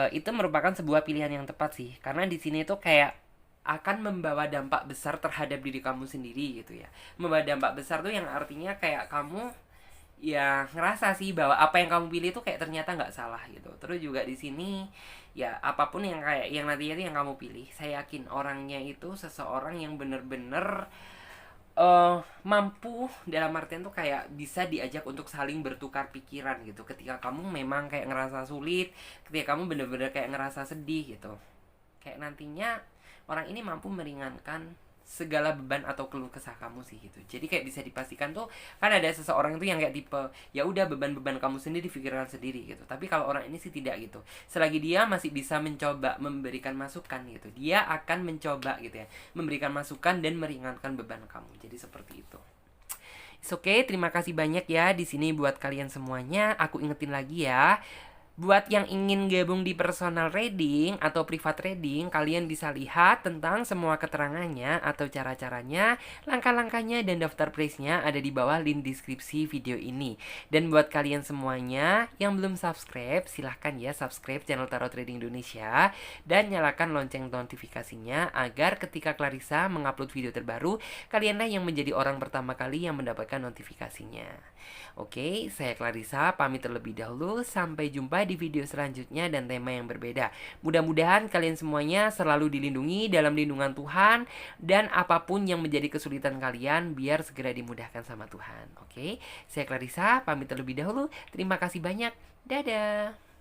itu merupakan sebuah pilihan yang tepat sih, karena di sini tuh kayak akan membawa dampak besar terhadap diri kamu sendiri gitu ya. Membawa dampak besar tuh yang artinya kayak kamu ya ngerasa sih bahwa apa yang kamu pilih tuh kayak ternyata nggak salah gitu. Terus juga di sini ya apapun yang kayak yang nantinya itu yang kamu pilih, saya yakin orangnya itu seseorang yang bener-bener mampu dalam artian tuh kayak bisa diajak untuk saling bertukar pikiran gitu. Ketika kamu memang kayak ngerasa sulit, ketika kamu bener-bener kayak ngerasa sedih gitu, kayak nantinya orang ini mampu meringankan segala beban atau keluh kesah kamu sih gitu. Jadi kayak bisa dipastikan tuh, kan ada seseorang itu yang kayak tipe ya udah beban-beban kamu sendiri pikirkan sendiri gitu. Tapi kalau orang ini sih tidak gitu. Selagi dia masih bisa mencoba memberikan masukan gitu, dia akan mencoba gitu ya, memberikan masukan dan meringankan beban kamu. Jadi seperti itu. Oke, terima kasih banyak ya di sini buat kalian semuanya. Aku ingetin lagi ya, buat yang ingin gabung di personal reading atau private reading, kalian bisa lihat tentang semua keterangannya atau cara-caranya, langkah-langkahnya, dan daftar price-nya ada di bawah link deskripsi video ini. Dan buat kalian semuanya yang belum subscribe, silahkan ya subscribe channel Tarot Trading Indonesia dan nyalakan lonceng notifikasinya agar ketika Clarissa mengupload video terbaru, kalianlah yang menjadi orang pertama kali yang mendapatkan notifikasinya. Oke, saya Clarissa pamit terlebih dahulu. Sampai jumpa di video selanjutnya dan tema yang berbeda. Mudah-mudahan kalian semuanya selalu dilindungi dalam lindungan Tuhan, dan apapun yang menjadi kesulitan kalian biar segera dimudahkan sama Tuhan. Oke, saya Clarissa pamit terlebih dahulu. Terima kasih banyak. Dadah.